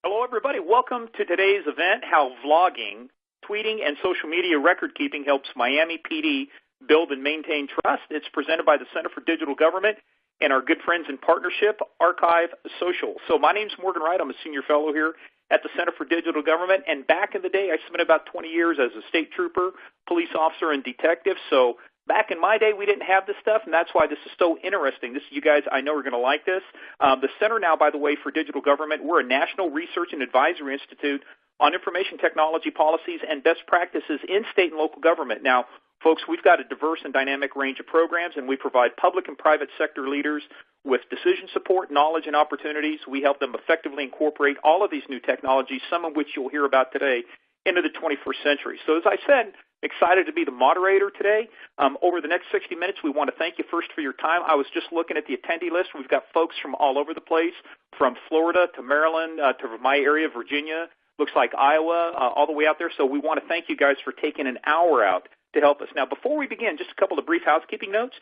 Hello, everybody. Welcome to today's event, How Vlogging, Tweeting, and Social Media Record Keeping Helps Miami PD Build and Maintain Trust. It's presented by the Center for Digital Government and our good friends in partnership, ArchiveSocial. So my name's Morgan Wright. I'm a senior fellow here at the Center for Digital Government, and back in the day, I spent about 20 years as a state trooper, police officer, and detective. So back in my day, we didn't have this stuff, and that's why this is so interesting. You guys, I know, are going to like this. The Center now, by the way, for Digital Government, we're a national research and advisory institute on information technology policies and best practices in state and local government. Now, folks, we've got a diverse and dynamic range of programs, and we provide public and private sector leaders with decision support, knowledge, and opportunities. We help them effectively incorporate all of these new technologies, some of which you'll hear about today, into the 21st century. So as I said, excited to be the moderator today. Over the next 60 minutes, we want to thank you first for your time. I was just looking at the attendee list. We've got folks from all over the place, from Florida to Maryland to my area, Virginia, looks like Iowa, all the way out there. So we want to thank you guys for taking an hour out to help us. Now, before we begin, just a couple of brief housekeeping notes.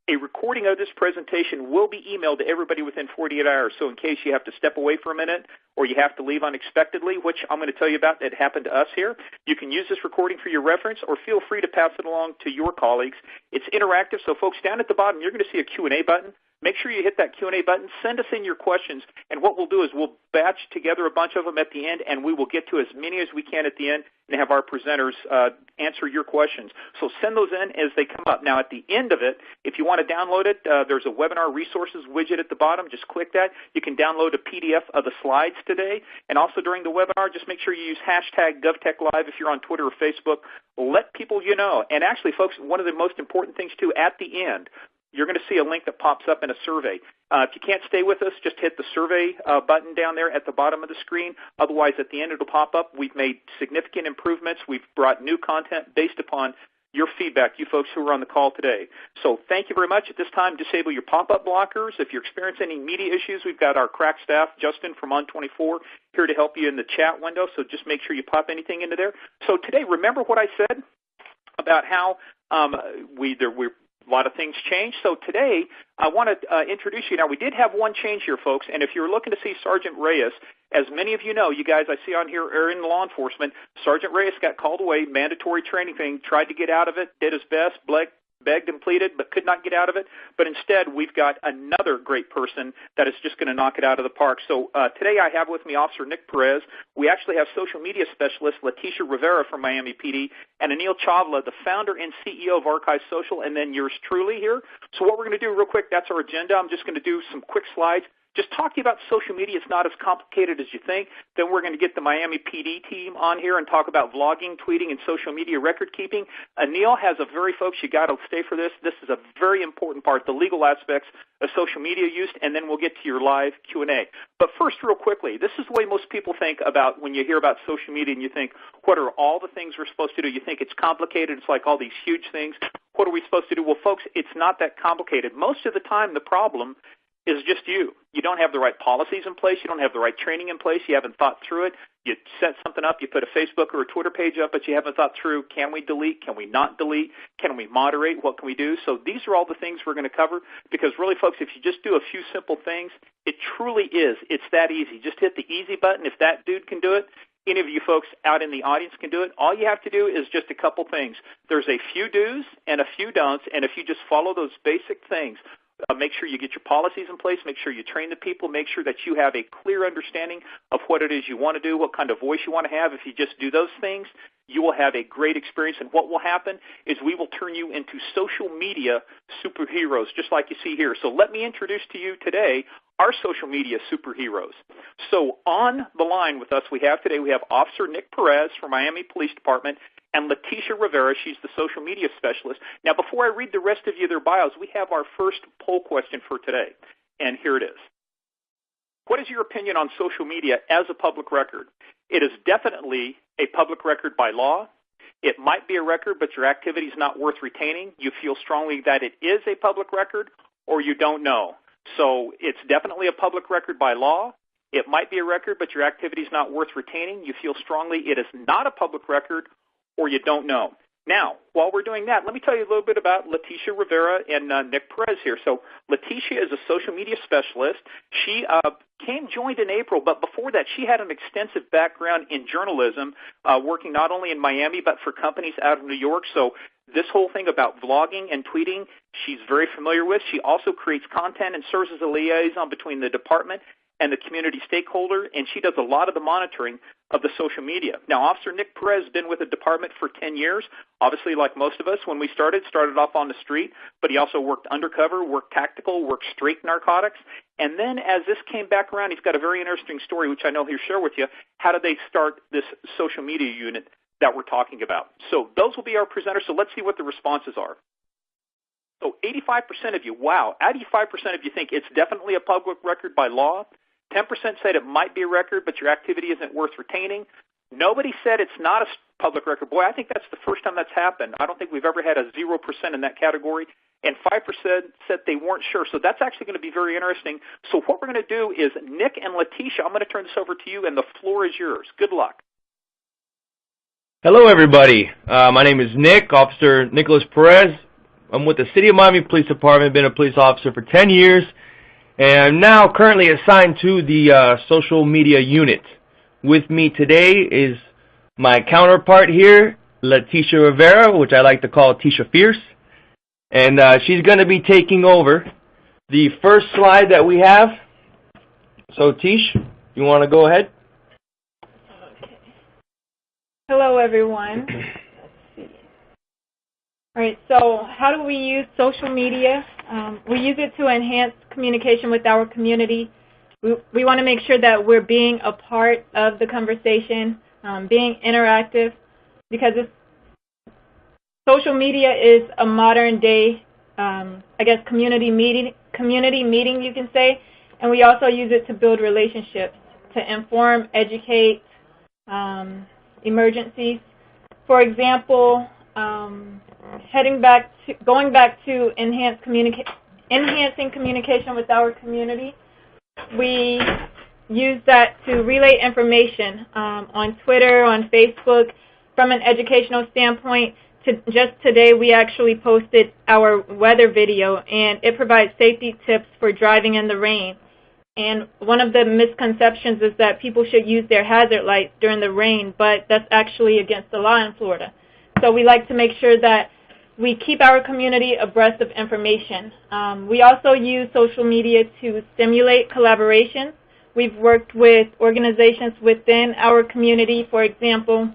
A recording of this presentation will be emailed to everybody within 48 hours, so in case you have to step away for a minute or you have to leave unexpectedly, which I'm going to tell you about, that happened to us here, you can use this recording for your reference or feel free to pass it along to your colleagues. It's interactive, so folks, down at the bottom, you're going to see a Q&A button. Make sure you hit that Q&A button. Send us in your questions, and what we'll do is we'll batch together a bunch of them at the end, and we will get to as many as we can at the end and have our presenters answer your questions. So send those in as they come up. Now, at the end of it, if you want to download it, there's a webinar resources widget at the bottom. Just click that. You can download a PDF of the slides today. And also during the webinar, just make sure you use hashtag GovTechLive if you're on Twitter or Facebook. Let people you know. And actually, folks, one of the most important things, too, at the end, you're going to see a link that pops up in a survey. If you can't stay with us, just hit the survey button down there at the bottom of the screen. Otherwise, at the end, it'll pop up. We've made significant improvements. We've brought new content based upon your feedback, you folks who are on the call today. So thank you very much. At this time, disable your pop-up blockers. If you're experiencing any media issues, we've got our crack staff, Justin from On24, here to help you in the chat window. So just make sure you pop anything into there. So today, remember what I said about how we're a lot of things changed. So today, I want to introduce you. Now, we did have one change here, folks, and if you're looking to see Sergeant Reyes, as many of you know, you guys I see on here are in law enforcement, Sergeant Reyes got called away, mandatory training thing, tried to get out of it, did his best, begged and pleaded, but could not get out of it. But instead, we've got another great person that is just going to knock it out of the park. So today I have with me Officer Nick Perez. We actually have social media specialist Leticia Rivera from Miami PD and Anil Chawla, the founder and CEO of ArchiveSocial, and then yours truly here. So what we're going to do real quick, that's our agenda. I'm just going to do some quick slides. Just talk to you about social media. It's not as complicated as you think. Then we're going to get the Miami PD team on here and talk about vlogging, tweeting, and social media record keeping. Anil has folks, you got to stay for this. This is a very important part, the legal aspects of social media use, and then we'll get to your live Q&A. But first, real quickly, this is the way most people think about when you hear about social media and you think, what are all the things we're supposed to do? You think it's complicated. It's like all these huge things. What are we supposed to do? Well, folks, it's not that complicated. Most of the time, the problem is just you. You don't have the right policies in place. You don't have the right training in place. You haven't thought through it. You set something up. You put a Facebook or a Twitter page up, but you haven't thought through, can we delete? Can we not delete? Can we moderate? What can we do? So these are all the things we're going to cover because really, folks, if you just do a few simple things, it truly is. It's that easy. Just hit the easy button. If that dude can do it, any of you folks out in the audience can do it. All you have to do is just a couple things. There's a few do's and a few don'ts, and if you just follow those basic things, make sure you get your policies in place, make sure you train the people, make sure that you have a clear understanding of what it is you want to do, what kind of voice you want to have. If you just do those things, you will have a great experience, and what will happen is we will turn you into social media superheroes, just like you see here. So let me introduce to you today our social media superheroes. So on the line with us we have Officer Nick Perez from Miami Police Department, and Leticia Rivera, she's the social media specialist. Now, before I read the rest of you their bios, we have our first poll question for today, and here it is. What is your opinion on social media as a public record? It is definitely a public record by law. It might be a record, but your activity is not worth retaining. You feel strongly that it is a public record, or you don't know. So it's definitely a public record by law. It might be a record, but your activity is not worth retaining. You feel strongly it is not a public record, or you don't know. Now, while we're doing that, let me tell you a little bit about Leticia Rivera and Nick Perez here. So Leticia is a social media specialist. She joined in April, but before that, she had an extensive background in journalism, working not only in Miami, but for companies out of New York. So this whole thing about vlogging and tweeting, she's very familiar with. She also creates content and serves as a liaison between the department and the community stakeholder, and she does a lot of the monitoring of the social media. Now, Officer Nick Perez has been with the department for 10 years. Obviously, like most of us, when we started off on the street, but he also worked undercover, worked tactical, worked straight narcotics. And then as this came back around, he's got a very interesting story, which I know he'll share with you. How did they start this social media unit that we're talking about? So those will be our presenters, so let's see what the responses are. So 85% of you, wow, 85% of you think it's definitely a public record by law. 10% said it might be a record, but your activity isn't worth retaining. Nobody said it's not a public record. Boy, I think that's the first time that's happened. I don't think we've ever had a 0% in that category. And 5% said they weren't sure. So that's actually going to be very interesting. So what we're going to do is, Nick and Leticia, I'm going to turn this over to you, and the floor is yours. Good luck. Hello, everybody. My name is Nick, Officer Nicholas Perez. I'm with the City of Miami Police Department. Been a police officer for 10 years. And I'm now currently assigned to the social media unit. With me today is my counterpart here, Leticia Rivera, which I like to call Tisha Fierce. And she's going to be taking over the first slide that we have. So, Tish, you want to go ahead? Okay. Hello, everyone. All right, so how do we use social media? We use it to enhance communication with our community. We want to make sure that we're being a part of the conversation, being interactive, because social media is a modern day, community meeting, you can say, and we also use it to build relationships, to inform, educate, emergencies. For example, going back to enhancing communication with our community, we use that to relay information on Twitter, on Facebook. From an educational standpoint, just today we actually posted our weather video, and it provides safety tips for driving in the rain. And one of the misconceptions is that people should use their hazard lights during the rain, but that's actually against the law in Florida. So we like to make sure that we keep our community abreast of information. We also use social media to stimulate collaboration. We've worked with organizations within our community. For example,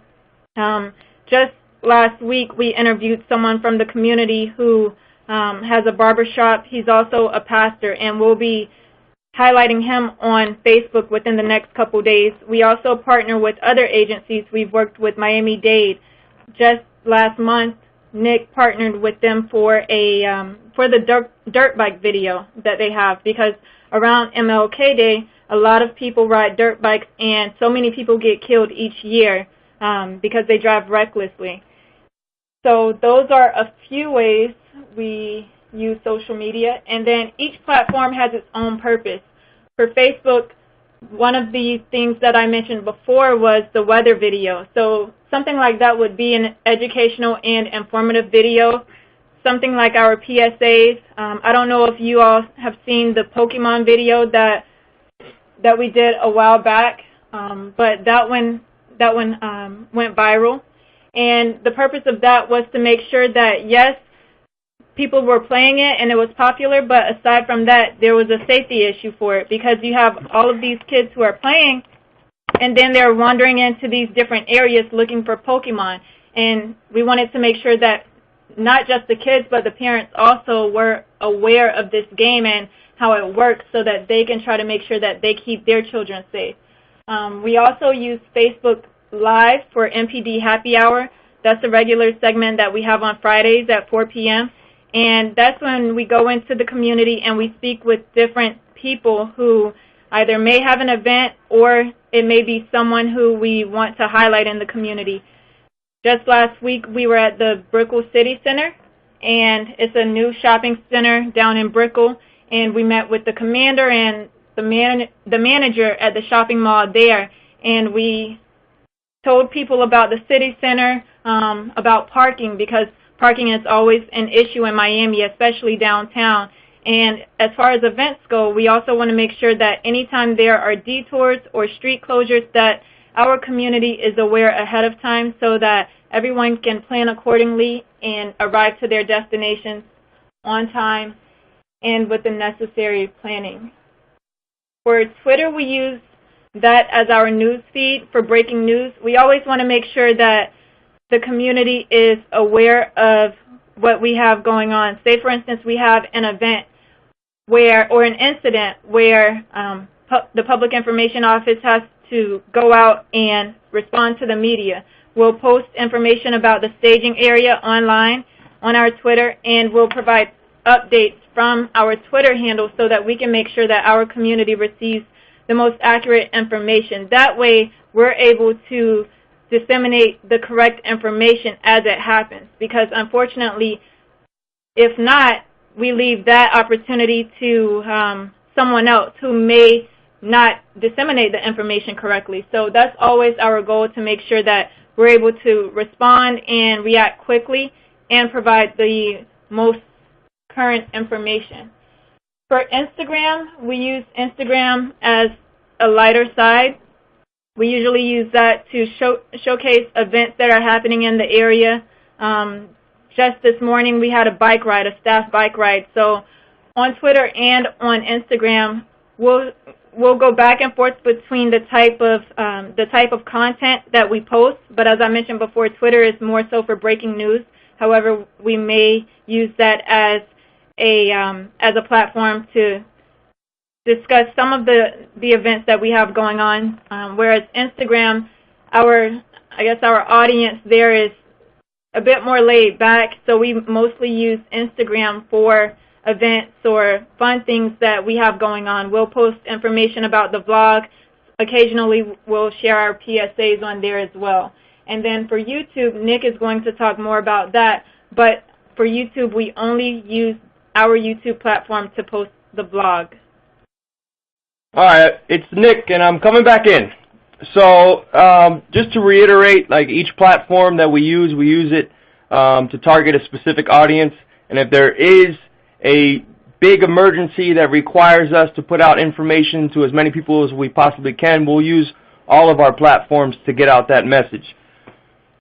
just last week we interviewed someone from the community who has a barbershop. He's also a pastor, and we'll be highlighting him on Facebook within the next couple days. We also partner with other agencies. We've worked with Miami-Dade. Just last month, Nick partnered with them for the dirt bike video that they have, because around MLK Day, a lot of people ride dirt bikes, and so many people get killed each year because they drive recklessly. So those are a few ways we use social media, and then each platform has its own purpose. For Facebook, one of the things that I mentioned before was the weather video. So something like that would be an educational and informative video, something like our PSAs. I don't know if you all have seen the Pokemon video that we did a while back, but that one went viral. And the purpose of that was to make sure that, yes, people were playing it and it was popular, but aside from that, there was a safety issue for it, because you have all of these kids who are playing, and then they're wandering into these different areas looking for Pokemon. And we wanted to make sure that not just the kids, but the parents also were aware of this game and how it works, so that they can try to make sure that they keep their children safe. We also use Facebook Live for MPD Happy Hour. That's a regular segment that we have on Fridays at 4 p.m. And that's when we go into the community and we speak with different people who either may have an event, or it may be someone who we want to highlight in the community. Just last week we were at the Brickell City Center, and it's a new shopping center down in Brickell, and we met with the commander and the manager at the shopping mall there, and we told people about the city center, about parking, because parking is always an issue in Miami, especially downtown. And as far as events go, we also want to make sure that anytime there are detours or street closures, that our community is aware ahead of time so that everyone can plan accordingly and arrive to their destinations on time and with the necessary planning. For Twitter, we use that as our news feed for breaking news. We always want to make sure that the community is aware of what we have going on. Say, for instance, we have an event or an incident where the Public Information Office has to go out and respond to the media. We'll post information about the staging area online on our Twitter, and we'll provide updates from our Twitter handle so that we can make sure that our community receives the most accurate information. That way, we're able to disseminate the correct information as it happens, because unfortunately, if not, we leave that opportunity to someone else who may not disseminate the information correctly. So that's always our goal, to make sure that we're able to respond and react quickly and provide the most current information. For Instagram, we use Instagram as a lighter side. We usually use that to showcase events that are happening in the area. Just this morning, we had a bike ride, a staff bike ride. So on Twitter and on Instagram, we'll go back and forth between the type of content that we post. But as I mentioned before, Twitter is more so for breaking news. However, we may use that as a platform to discuss some of the events that we have going on. Whereas Instagram, our audience there is a bit more laid back, so we mostly use Instagram for events or fun things that we have going on. We'll post information about the vlog. Occasionally, we'll share our PSAs on there as well. And then for YouTube, Nick is going to talk more about that, but for YouTube, we only use our YouTube platform to post the vlog. All right, it's Nick, and I'm coming back in. So just to reiterate, like each platform that we use it to target a specific audience. And if there is a big emergency that requires us to put out information to as many people as we possibly can, we'll use all of our platforms to get out that message.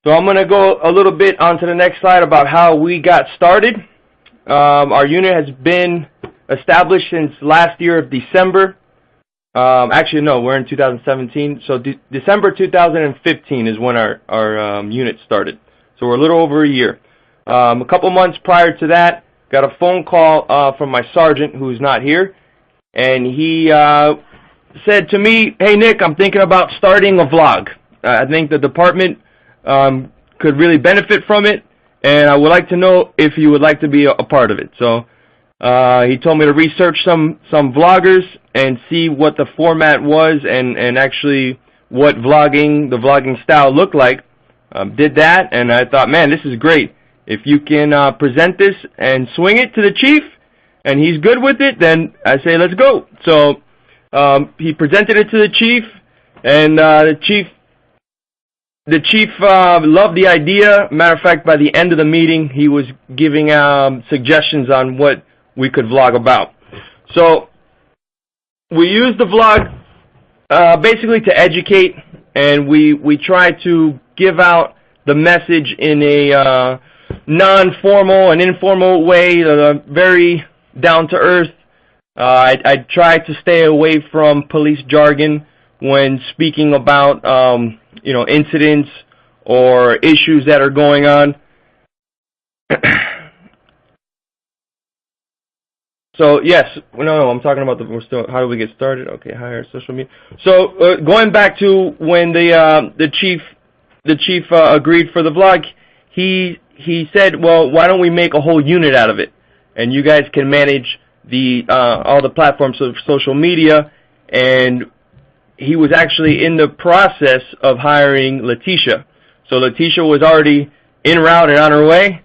So I'm going to go a little bit onto the next slide about how we got started. Our unit has been established since last year of December. Actually, no, we're in 2017. So December 2015 is when our unit started. So we're a little over a year. A couple months prior to that, got a phone call from my sergeant, who's not here, and he said to me, "Hey, Nick, I'm thinking about starting a vlog. I think the department could really benefit from it, and I would like to know if you would like to be a part of it." So he told me to research some vloggers and see what the format was and actually what the vlogging style looked like. Did that, and I thought, man, this is great. If you can present this and swing it to the chief, and he's good with it, then I say let's go. So he presented it to the chief, and the chief loved the idea. Matter of fact, by the end of the meeting, he was giving suggestions on what we could vlog about. So we used the vlog basically to educate, and we try to give out the message in a non-formal and informal way, very down-to-earth. I try to stay away from police jargon when speaking about incidents or issues that are going on. So yes, no, I'm talking about how do we get started? Okay, hire social media. So going back to when the chief agreed for the vlog, he said, well, why don't we make a whole unit out of it, and you guys can manage all the platforms of social media. And he was actually in the process of hiring Letitia. So Letitia was already en route and on her way.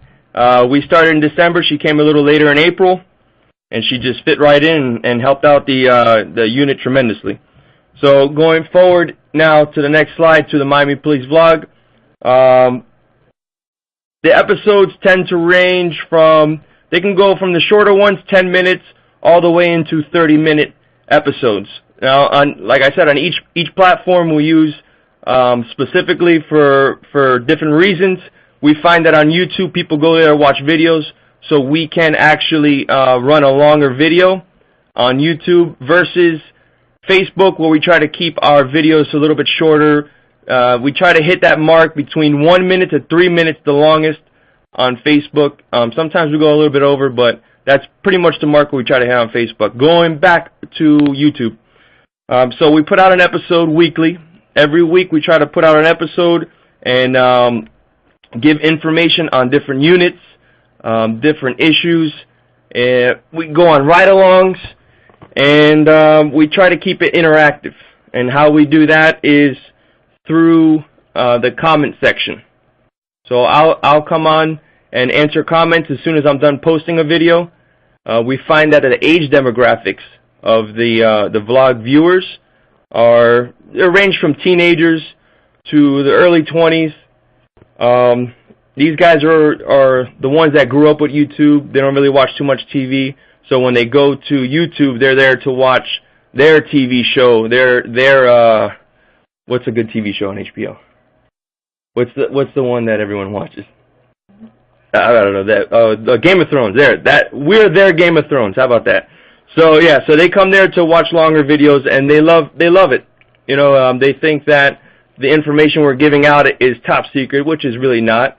We started in December. She came a little later in April, and she just fit right in and helped out the unit tremendously. So going forward now to the next slide, to the Miami Police vlog. The episodes tend to range from, they can go from the shorter ones, 10 minutes, all the way into 30-minute episodes. Now, like I said, on each platform we use specifically for different reasons. We find that on YouTube, people go there to watch videos, so we can actually run a longer video on YouTube versus Facebook, where we try to keep our videos a little bit shorter. We try to hit that mark between 1 minute to 3 minutes, the longest, on Facebook. Sometimes we go a little bit over, but that's pretty much the mark we try to hit on Facebook. Going back to YouTube. So we put out an episode weekly. Every week we try to put out an episode and give information on different units, different issues. We go on ride-alongs, and we try to keep it interactive. And how we do that is through the comment section. So I'll come on and answer comments as soon as I'm done posting a video. We find that the age demographics of the vlog viewers they range from teenagers to the early 20s. These guys are the ones that grew up with YouTube. They don't really watch too much TV. So when they go to YouTube, they're there to watch their TV show. Their what's a good TV show on HBO? What's the one that everyone watches? I don't know that. Game of Thrones. We're their Game of Thrones. How about that? So yeah, so they come there to watch longer videos, and they love it. You know, they think that the information we're giving out is top secret, which is really not.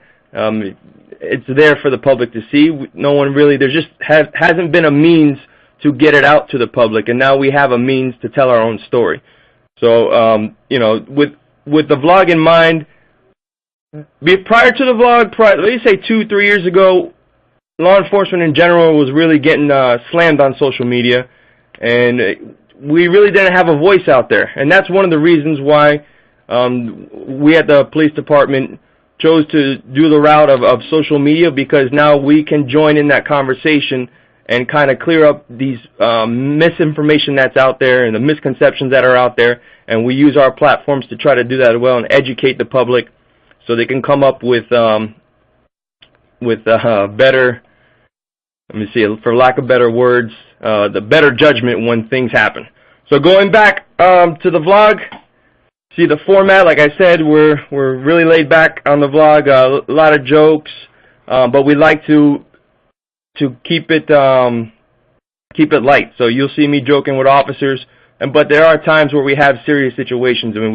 It's there for the public to see. No one really, there just hasn't been a means to get it out to the public, and now we have a means to tell our own story. So, you know, with the vlog in mind, prior to the vlog, let me say 2-3 years ago, law enforcement in general was really getting slammed on social media, and we really didn't have a voice out there. And that's one of the reasons why we at the police department chose to do the route of social media, because now we can join in that conversation and kind of clear up these misinformation that's out there and the misconceptions that are out there, and we use our platforms to try to do that as well and educate the public so they can come up with better, let me see, for lack of better words, the better judgment when things happen. So going back to the vlog, see the format, like I said, we're really laid back on the vlog, a lot of jokes, but we like to keep it light. So you'll see me joking with officers, but there are times where we have serious situations. I mean,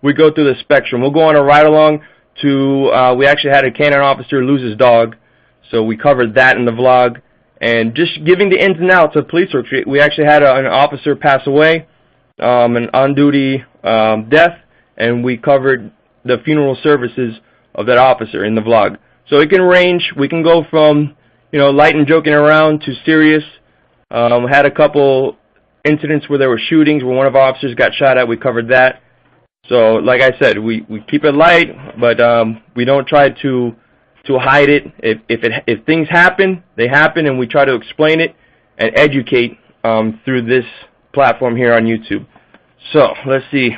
we go through the spectrum. We'll go on a ride along to we actually had a canine officer lose his dog, so we covered that in the vlog, and just giving the ins and outs of police work. We actually had an officer pass away, an on-duty death, and we covered the funeral services of that officer in the vlog. So it can range. We can go from, you know, light and joking around to serious. We had a couple incidents where there were shootings, where one of our officers got shot at. We covered that. So, like I said, we keep it light, but we don't try to hide it. If things happen, they happen, and we try to explain it and educate through this platform here on YouTube. So, let's see.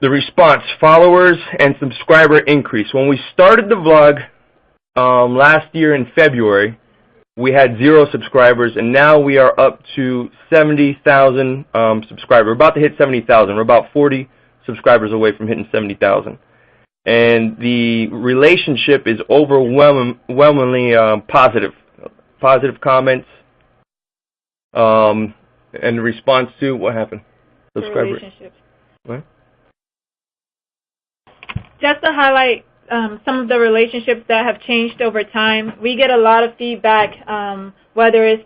The response, followers and subscriber increase. When we started the vlog last year in February, we had 0 subscribers, and now we are up to 70,000 subscribers. We're about to hit 70,000. We're about 40 subscribers away from hitting 70,000. And the relationship is overwhelmingly positive. Positive comments and response to what happened? Subscriber Relationships. What? Just to highlight some of the relationships that have changed over time, we get a lot of feedback, whether it's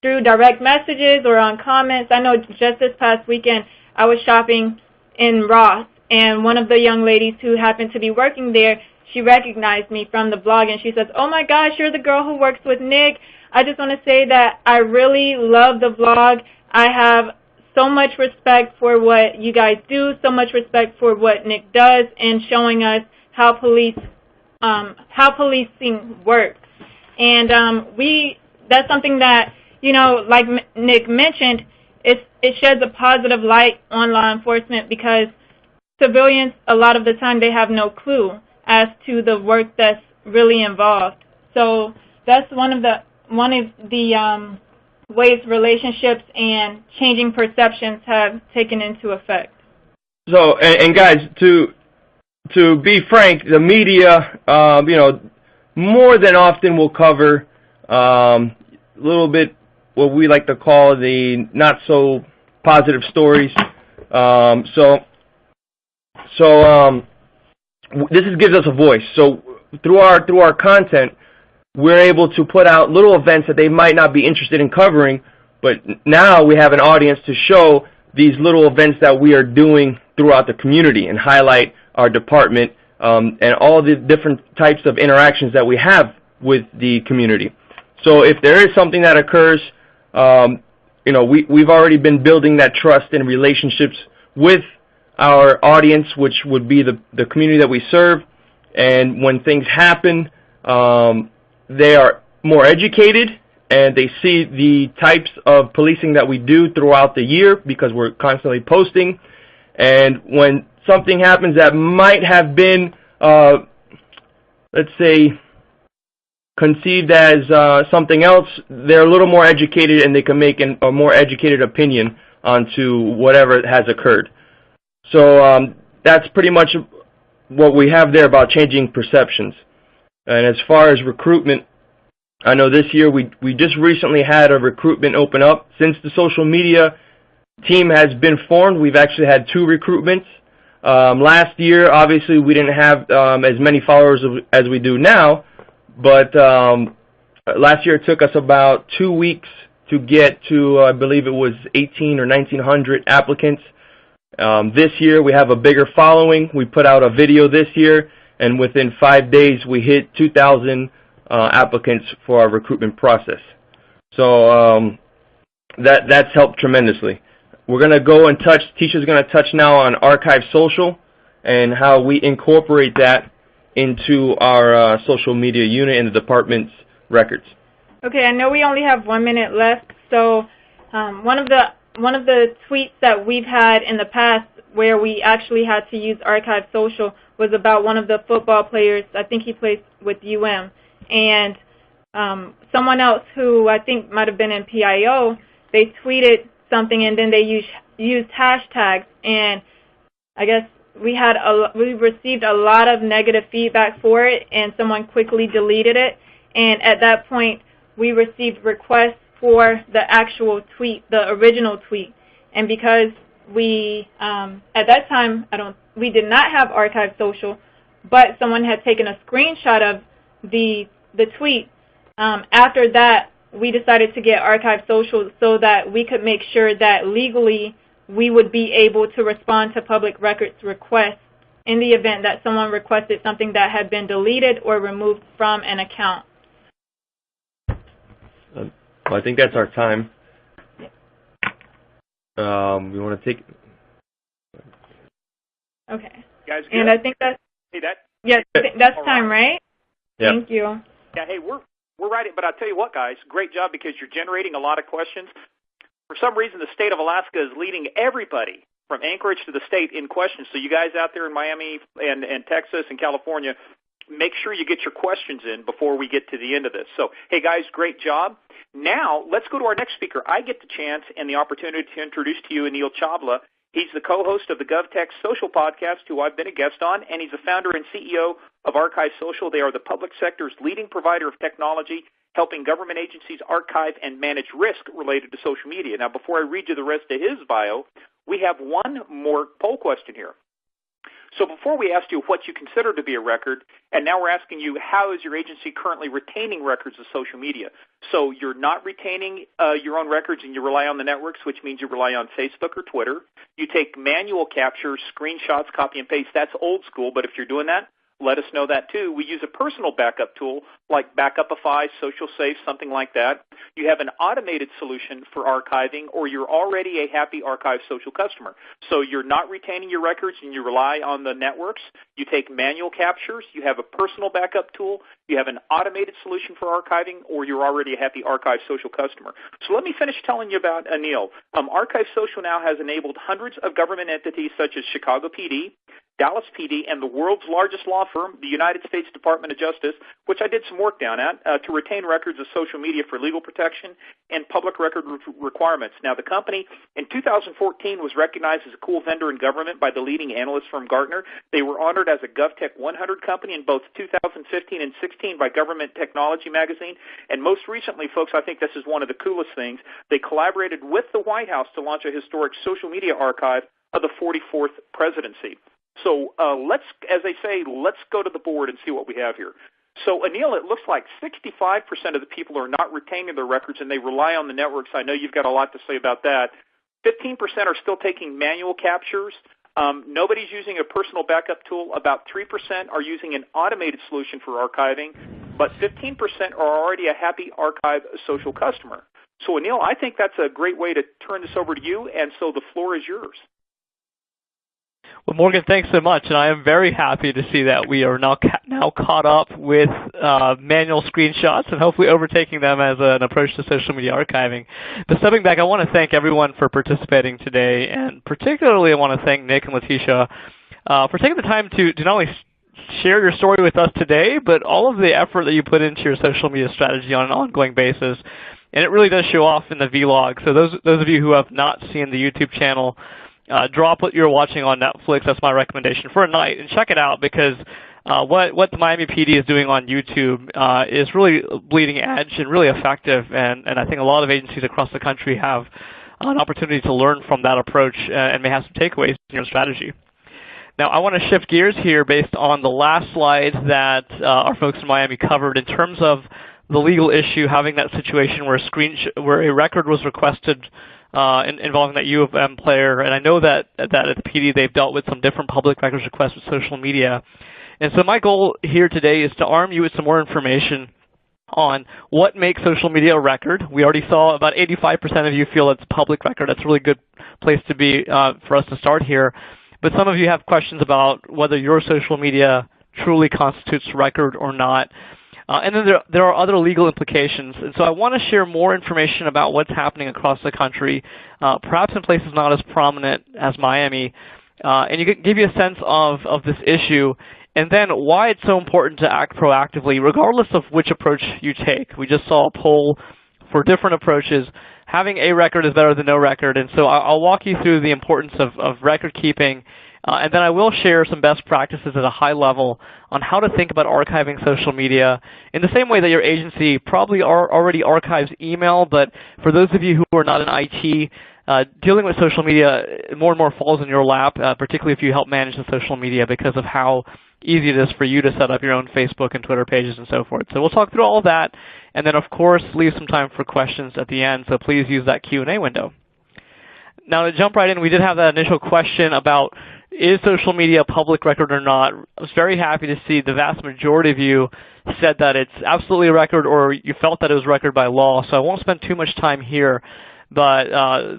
through direct messages or on comments. I know just this past weekend I was shopping in Ross, and one of the young ladies who happened to be working there, she recognized me from the blog, and she says, "Oh my gosh, you're the girl who works with Nick." I just want to say that I really love the vlog. I have so much respect for what you guys do, so much respect for what Nick does, and showing us how policing works. And that's something that, you know, like Nick mentioned, it sheds a positive light on law enforcement because civilians, a lot of the time, they have no clue as to the work that's really involved. So that's one of the ways relationships and changing perceptions have taken into effect. So, and guys, to be frank, the media, more than often will cover a little bit what we like to call the not so positive stories. This gives us a voice. So through our content, we're able to put out little events that they might not be interested in covering, but now we have an audience to show these little events that we are doing throughout the community and highlight our department and all the different types of interactions that we have with the community. So if there is something that occurs, we've already been building that trust and relationships with our audience, which would be the community that we serve. And when things happen, they are more educated and they see the types of policing that we do throughout the year because we're constantly posting. And when something happens that might have been, let's say, conceived as something else, they're a little more educated and they can make a more educated opinion onto whatever has occurred. So that's pretty much what we have there about changing perceptions. And as far as recruitment, I know this year we just recently had a recruitment open up. Since the social media team has been formed, we've actually had 2 recruitments. Last year, obviously, we didn't have as many followers as we do now, but last year it took us about 2 weeks to get to, I believe it was 18 or 1900 applicants. This year we have a bigger following. We put out a video this year, and within 5 days we hit 2,000 applicants for our recruitment process. So that's helped tremendously. We're going to go and Tisha's going to touch now on ArchiveSocial and how we incorporate that into our social media unit in the department's records. Okay, I know we only have 1 minute left, so one of the tweets that we've had in the past where we actually had to use ArchiveSocial was about one of the football players. I think he plays with UM. And someone else who I think might have been in PIO, they tweeted something and then they used hashtags. And I guess we received a lot of negative feedback for it, and someone quickly deleted it. And at that point, we received requests for the actual tweet, the original tweet. And because we, at that time, we did not have ArchiveSocial, but someone had taken a screenshot of the tweet. After that, we decided to get ArchiveSocial so that we could make sure that legally we would be able to respond to public records requests in the event that someone requested something that had been deleted or removed from an account. Well, I think that's our time. We want to take... Okay. Guys, good? And I think that's... Hey, that... Yes, that's time, right? Yep. Thank you. Yeah, hey, we're right, but I'll tell you what, guys, great job because you're generating a lot of questions. For some reason, the state of Alaska is leading everybody from Anchorage to the state in questions. So you guys out there in Miami and Texas and California, make sure you get your questions in before we get to the end of this. So, hey, guys, great job. Now, let's go to our next speaker. I get the chance and the opportunity to introduce to you Anil Chawla. He's the co-host of the GovTech Social Podcast, who I've been a guest on, and he's the founder and CEO of ArchiveSocial. They are the public sector's leading provider of technology, helping government agencies archive and manage risk related to social media. Now, before I read you the rest of his bio, we have one more poll question here. So before we asked you what you consider to be a record, and now we're asking you, how is your agency currently retaining records of social media? So you're not retaining your own records and you rely on the networks, which means you rely on Facebook or Twitter. You take manual capture, screenshots, copy and paste. That's old school, but if you're doing that, let us know that too. We use a personal backup tool like Backupify, Social Safe, something like that. You have an automated solution for archiving, or you're already a happy ArchiveSocial customer. So you're not retaining your records and you rely on the networks. You take manual captures. You have a personal backup tool. You have an automated solution for archiving, or you're already a happy ArchiveSocial customer. So let me finish telling you about Anil. ArchiveSocial now has enabled hundreds of government entities such as Chicago PD, Dallas PD, and the world's largest law firm, the United States Department of Justice, which I did some work down at, to retain records of social media for legal protection and public record requirements. Now, the company in 2014 was recognized as a cool vendor in government by the leading analyst firm Gartner. They were honored as a GovTech 100 company in both 2015 and 16 by Government Technology magazine. And most recently, folks, I think this is one of the coolest things, they collaborated with the White House to launch a historic social media archive of the 44th presidency. So let's, as they say, let's go to the board and see what we have here. So, Anil, it looks like 65% of the people are not retaining their records, and they rely on the networks. I know you've got a lot to say about that. 15% are still taking manual captures. Nobody's using a personal backup tool. About 3% are using an automated solution for archiving, but 15% are already a happy ArchiveSocial customer. So, Anil, I think that's a great way to turn this over to you, and so the floor is yours. Well, Morgan, thanks so much, and I am very happy to see that we are now caught up with manual screenshots and hopefully overtaking them as an approach to social media archiving. But stepping back, I want to thank everyone for participating today, and particularly I want to thank Nick and Letitia for taking the time to not only share your story with us today, but all of the effort that you put into your social media strategy on an ongoing basis. And it really does show off in the vlog. So those of you who have not seen the YouTube channel, drop what you're watching on Netflix. That's my recommendation for a night, and check it out, because what the Miami PD is doing on YouTube is really bleeding edge and really effective, and I think a lot of agencies across the country have an opportunity to learn from that approach and may have some takeaways in your strategy. Now, I want to shift gears here based on the last slide that our folks in Miami covered in terms of the legal issue, having that situation where a record was requested involving that U of M player, and I know that at the PD they've dealt with some different public records requests with social media. And so my goal here today is to arm you with some more information on what makes social media a record. We already saw about 85% of you feel it's a public record. That's a really good place to be for us to start here. But some of you have questions about whether your social media truly constitutes a record or not. And then there are other legal implications. And so I want to share more information about what's happening across the country, perhaps in places not as prominent as Miami, and you can give you a sense of this issue, and then why it's so important to act proactively, regardless of which approach you take. We just saw a poll for different approaches. Having a record is better than no record, and so I'll walk you through the importance of record keeping, and then I will share some best practices at a high level on how to think about archiving social media in the same way that your agency probably already archives email, but for those of you who are not in IT, dealing with social media more and more falls in your lap, particularly if you help manage the social media because of how easy it is for you to set up your own Facebook and Twitter pages and so forth. So we'll talk through all of that, and then, of course, leave some time for questions at the end, so please use that Q&A window. Now, to jump right in, we did have that initial question about, is social media a public record or not? I was very happy to see the vast majority of you said that it's absolutely a record, or you felt that it was a record by law, so I won't spend too much time here. But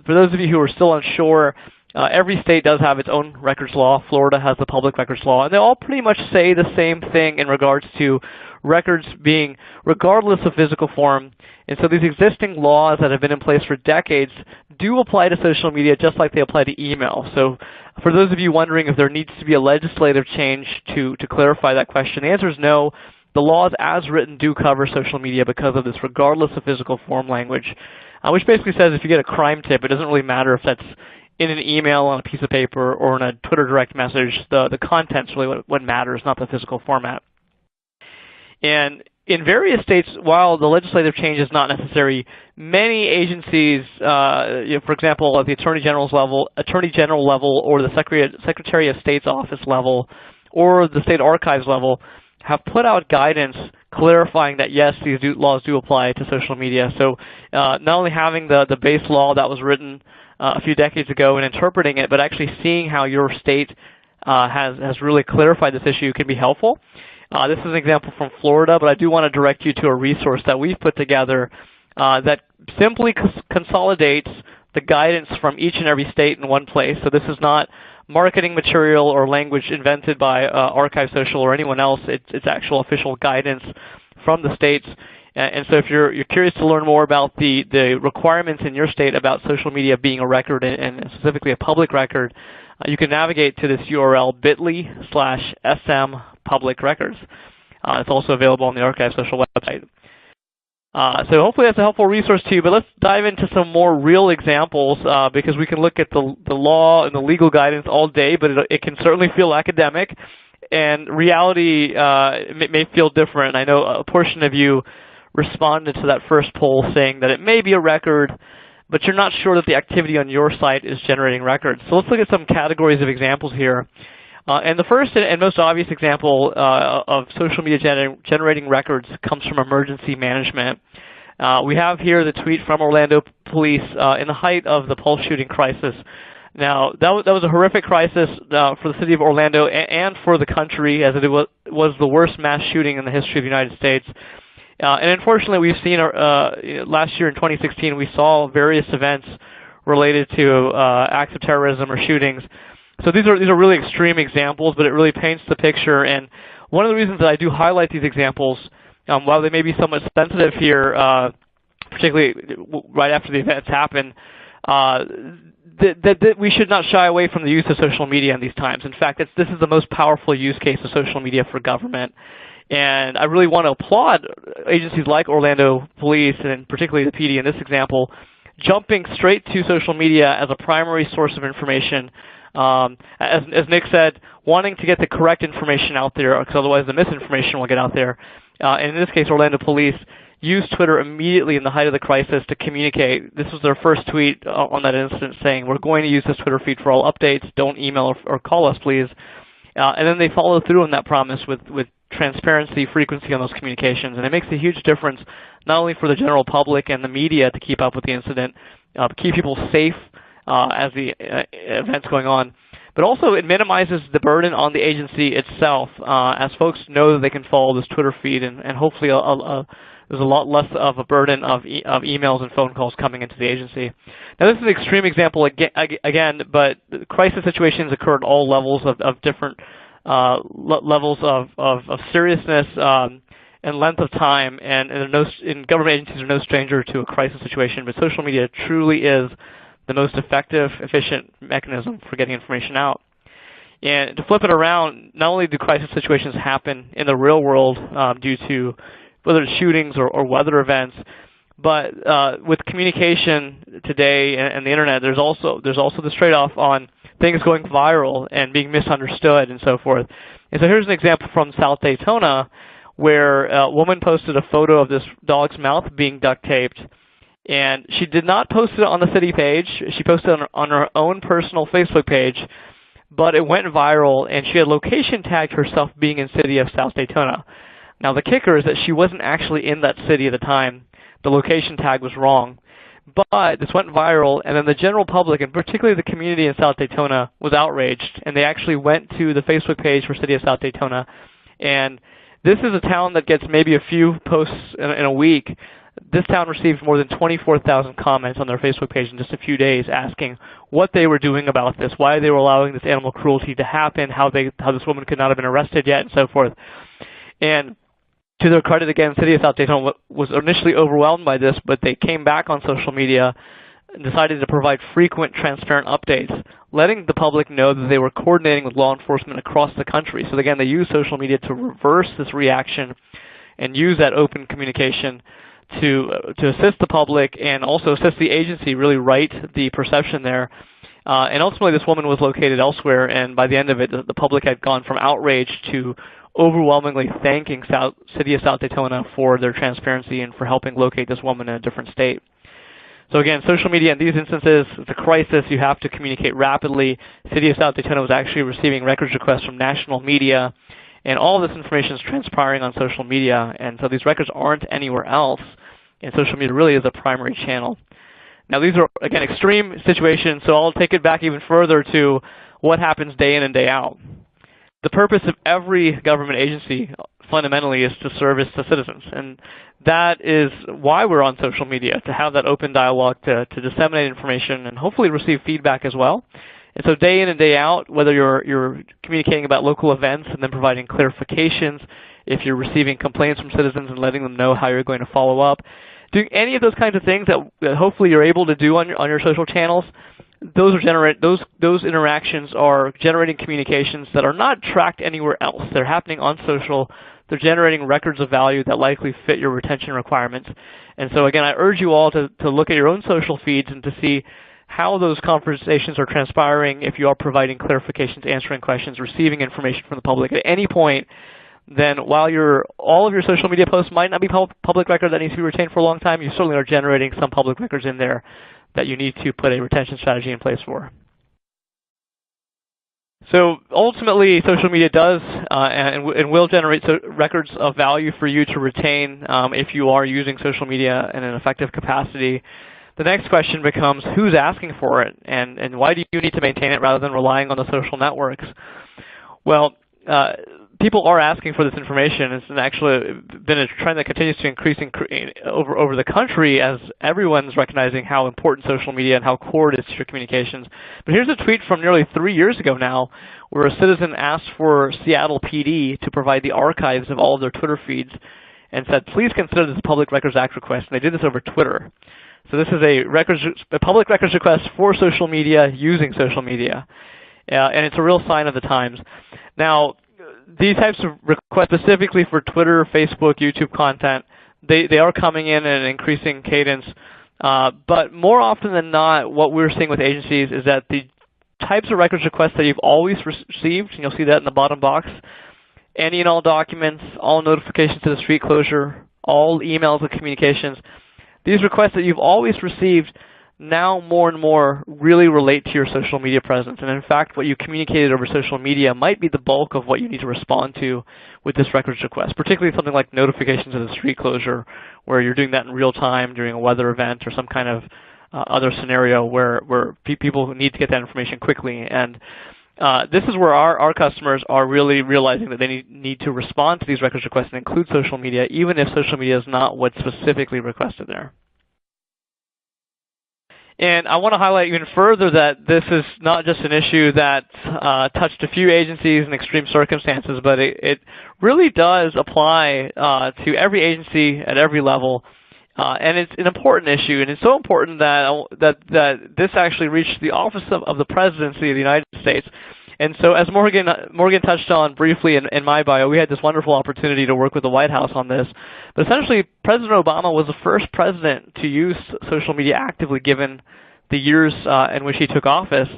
for those of you who are still unsure, every state does have its own records law. Florida has the public records law, and they all pretty much say the same thing in regards to records being regardless of physical form. And so these existing laws that have been in place for decades do apply to social media just like they apply to email. So for those of you wondering if there needs to be a legislative change to clarify that question, the answer is no. The laws as written do cover social media because of this regardless of physical form language, which basically says if you get a crime tip, it doesn't really matter if that's in an email, on a piece of paper, or in a Twitter direct message. The content's really what matters, not the physical format. And in various states, while the legislative change is not necessary, many agencies, for example, at the Attorney General level, or the Secretary of State's office level, or the state archives level, have put out guidance clarifying that, yes, these laws do apply to social media. So not only having the base law that was written a few decades ago and interpreting it, but actually seeing how your state has really clarified this issue can be helpful. This is an example from Florida, but I do want to direct you to a resource that we've put together that simply consolidates the guidance from each and every state in one place. So this is not marketing material or language invented by ArchiveSocial or anyone else. It's actual official guidance from the states. And so if you're curious to learn more about the requirements in your state about social media being a record and specifically a public record, you can navigate to this URL, bit.ly/SM public records. It's also available on the ArchiveSocial website. So hopefully that's a helpful resource to you, but let's dive into some more real examples because we can look at the law and the legal guidance all day, but it can certainly feel academic, and reality may feel different. I know a portion of you responded to that first poll saying that it may be a record, but you're not sure that the activity on your site is generating records. So let's look at some categories of examples here. And the first and most obvious example of social media generating records comes from emergency management. We have here the tweet from Orlando police in the height of the Pulse shooting crisis. Now, that was a horrific crisis for the city of Orlando and for the country, as it was the worst mass shooting in the history of the United States. And unfortunately, we've seen last year in 2016, we saw various events related to acts of terrorism or shootings. So these are really extreme examples, but it really paints the picture. And one of the reasons that I do highlight these examples, while they may be somewhat sensitive here, particularly right after the events happen, that we should not shy away from the use of social media in these times. In fact, this is the most powerful use case of social media for government. And I really want to applaud agencies like Orlando Police, and particularly the PD in this example, jumping straight to social media as a primary source of information. As Nick said, wanting to get the correct information out there, because otherwise the misinformation will get out there. And in this case, Orlando Police used Twitter immediately in the height of the crisis to communicate. This was their first tweet on that instance, saying, "We're going to use this Twitter feed for all updates. Don't email or call us, please." And then they followed through on that promise with transparency, frequency on those communications. And it makes a huge difference, not only for the general public and the media to keep up with the incident, keep people safe as the event's going on, but also it minimizes the burden on the agency itself, as folks know that they can follow this Twitter feed, and hopefully there's a lot less of a burden of emails and phone calls coming into the agency. Now, this is an extreme example again, but crisis situations occur at all levels of different levels of seriousness and length of time, and government agencies are no stranger to a crisis situation, but social media truly is the most effective, efficient mechanism for getting information out. And to flip it around, not only do crisis situations happen in the real world due to whether it's shootings or weather events, but with communication today and the internet, there's also this trade-off on things going viral and being misunderstood and so forth. And so here's an example from South Daytona where a woman posted a photo of this dog's mouth being duct taped. And she did not post it on the city page. She posted it on her own personal Facebook page, but it went viral, and she had location tagged herself being in city of South Daytona. Now, the kicker is that she wasn't actually in that city at the time. The location tag was wrong. But this went viral, and then the general public, and particularly the community in South Daytona, was outraged, and they actually went to the Facebook page for City of South Daytona. And this is a town that gets maybe a few posts in a week. This town received more than 24,000 comments on their Facebook page in just a few days asking what they were doing about this, why they were allowing this animal cruelty to happen, how this woman could not have been arrested yet, and so forth. And to their credit, again, City of South Daytona was initially overwhelmed by this, but they came back on social media and decided to provide frequent, transparent updates, letting the public know that they were coordinating with law enforcement across the country. So again, they used social media to reverse this reaction and use that open communication to assist the public and also assist the agency really right the perception there. And ultimately, this woman was located elsewhere, and by the end of it, the public had gone from outrage to overwhelmingly thanking City of South Daytona for their transparency and for helping locate this woman in a different state. So again, social media in these instances, it's a crisis. You have to communicate rapidly. City of South Daytona was actually receiving records requests from national media, and all of this information is transpiring on social media, and so these records aren't anywhere else, and social media really is a primary channel. Now, these are, again, extreme situations, so I'll take it back even further to what happens day in and day out. The purpose of every government agency fundamentally is to service the citizens, and that is why we're on social media, to have that open dialogue, to disseminate information, and hopefully receive feedback as well. And so day in and day out, whether you're communicating about local events and then providing clarifications, if you're receiving complaints from citizens and letting them know how you're going to follow up, doing any of those kinds of things that hopefully you're able to do on your social channels, those interactions are generating communications that are not tracked anywhere else. They're happening on social. They're generating records of value that likely fit your retention requirements. And so again, I urge you all to look at your own social feeds and to see how those conversations are transpiring, if you are providing clarifications, answering questions, receiving information from the public at any point. Then while all of your social media posts might not be public record that needs to be retained for a long time, you certainly are generating some public records in there that you need to put a retention strategy in place for. So ultimately, social media does and will generate records of value for you to retain if you are using social media in an effective capacity. The next question becomes, who's asking for it, and why do you need to maintain it rather than relying on the social networks? Well, people are asking for this information. It's actually been a trend that continues to increase over the country as everyone's recognizing how important social media and how core it is to your communications. But here's a tweet from nearly 3 years ago now where a citizen asked for Seattle PD to provide the archives of all of their Twitter feeds and said, please consider this a Public Records Act request. And they did this over Twitter. So this is a public records request for social media using social media. And it's a real sign of the times. Now, these types of requests specifically for Twitter, Facebook, YouTube content, they are coming in at an increasing cadence. But more often than not, what we're seeing with agencies is that the types of records requests that you've always received, and you'll see that in the bottom box, any and all documents, all notifications to the street closure, all emails and communications, these requests that you've always received now more and more really relate to your social media presence. And in fact, what you communicated over social media might be the bulk of what you need to respond to with this records request, particularly something like notifications of the street closure, where you're doing that in real time during a weather event or some kind of other scenario where people need to get that information quickly. And this is where our customers are really realizing that they need to respond to these records requests and include social media, even if social media is not what's specifically requested there. And I want to highlight even further that this is not just an issue that touched a few agencies in extreme circumstances, but it really does apply to every agency at every level. And it's an important issue, and it's so important that this actually reached the office of the Presidency of the United States. And so as Morgan touched on briefly in my bio, we had this wonderful opportunity to work with the White House on this. But essentially, President Obama was the first president to use social media actively given the years in which he took office.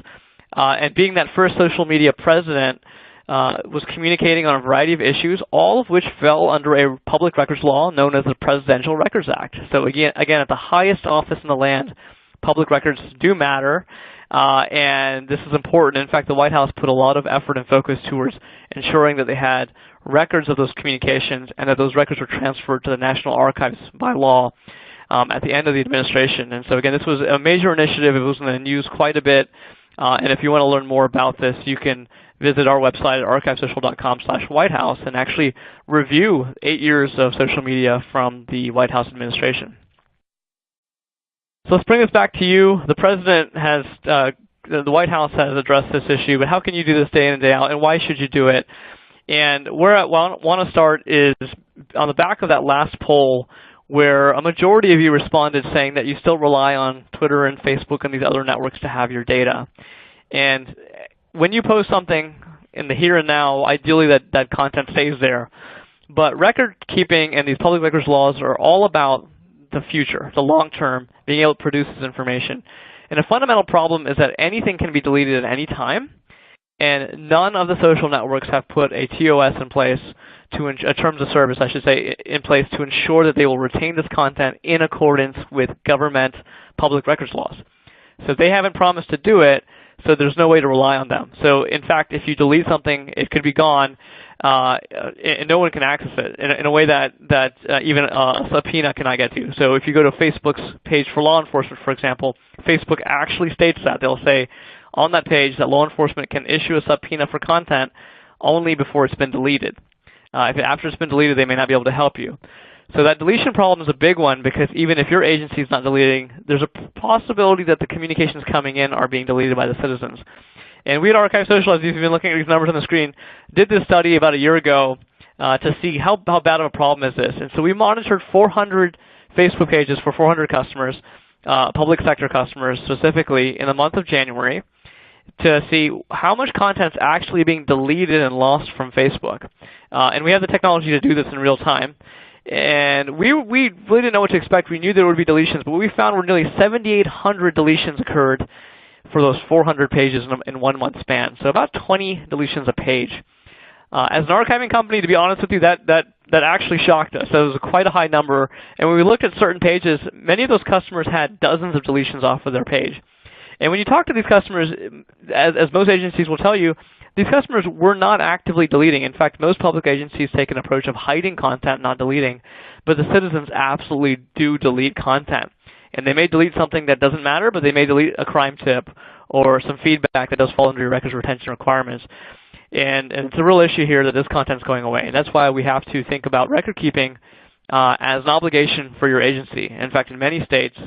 And being that first social media president, was communicating on a variety of issues, all of which fell under a public records law known as the Presidential Records Act. So again, at the highest office in the land, public records do matter. And this is important. In fact, the White House put a lot of effort and focus towards ensuring that they had records of those communications and that those records were transferred to the National Archives by law at the end of the administration. And so again, this was a major initiative. It was in the news quite a bit. And if you want to learn more about this, you can visit our website at archivesocial.com/White House and actually review 8 years of social media from the White House administration. So let's bring this back to you. The President has, the White House has addressed this issue, but how can you do this day in and day out, and why should you do it? And where I want to start is on the back of that last poll where a majority of you responded saying that you still rely on Twitter and Facebook and these other networks to have your data. And when you post something in the here and now, ideally that content stays there. But record keeping and these public records laws are all about the future, the long term, being able to produce this information. And a fundamental problem is that anything can be deleted at any time, and none of the social networks have put a TOS in place, a terms of service, I should say, in place to ensure that they will retain this content in accordance with government public records laws. So they haven't promised to do it, so there's no way to rely on them. So in fact, if you delete something, it could be gone, and no one can access it in a way that even a subpoena cannot get to. So if you go to Facebook's page for law enforcement, for example, Facebook actually states that. They'll say, on that page that law enforcement can issue a subpoena for content only before it's been deleted. After it's been deleted, they may not be able to help you. So that deletion problem is a big one because even if your agency is not deleting, there's a possibility that the communications coming in are being deleted by the citizens. And we at ArchiveSocial, as you've been looking at these numbers on the screen, did this study about a year ago to see how bad of a problem is this. And so we monitored 400 Facebook pages for 400 customers, public sector customers specifically, in the month of January to see how much content is actually being deleted and lost from Facebook. And we have the technology to do this in real time. And we really didn't know what to expect. We knew there would be deletions, but what we found were nearly 7,800 deletions occurred for those 400 pages in 1 month span. So about 20 deletions a page. As an archiving company, to be honest with you, that actually shocked us. So it was quite a high number. And when we looked at certain pages, many of those customers had dozens of deletions off of their page. And when you talk to these customers, as most agencies will tell you, these customers were not actively deleting. In fact, most public agencies take an approach of hiding content, not deleting. But the citizens absolutely do delete content. And they may delete something that doesn't matter, but they may delete a crime tip or some feedback that does fall under your records retention requirements. And it's a real issue here that this content is going away. And that's why we have to think about record keeping as an obligation for your agency. In fact, in many states,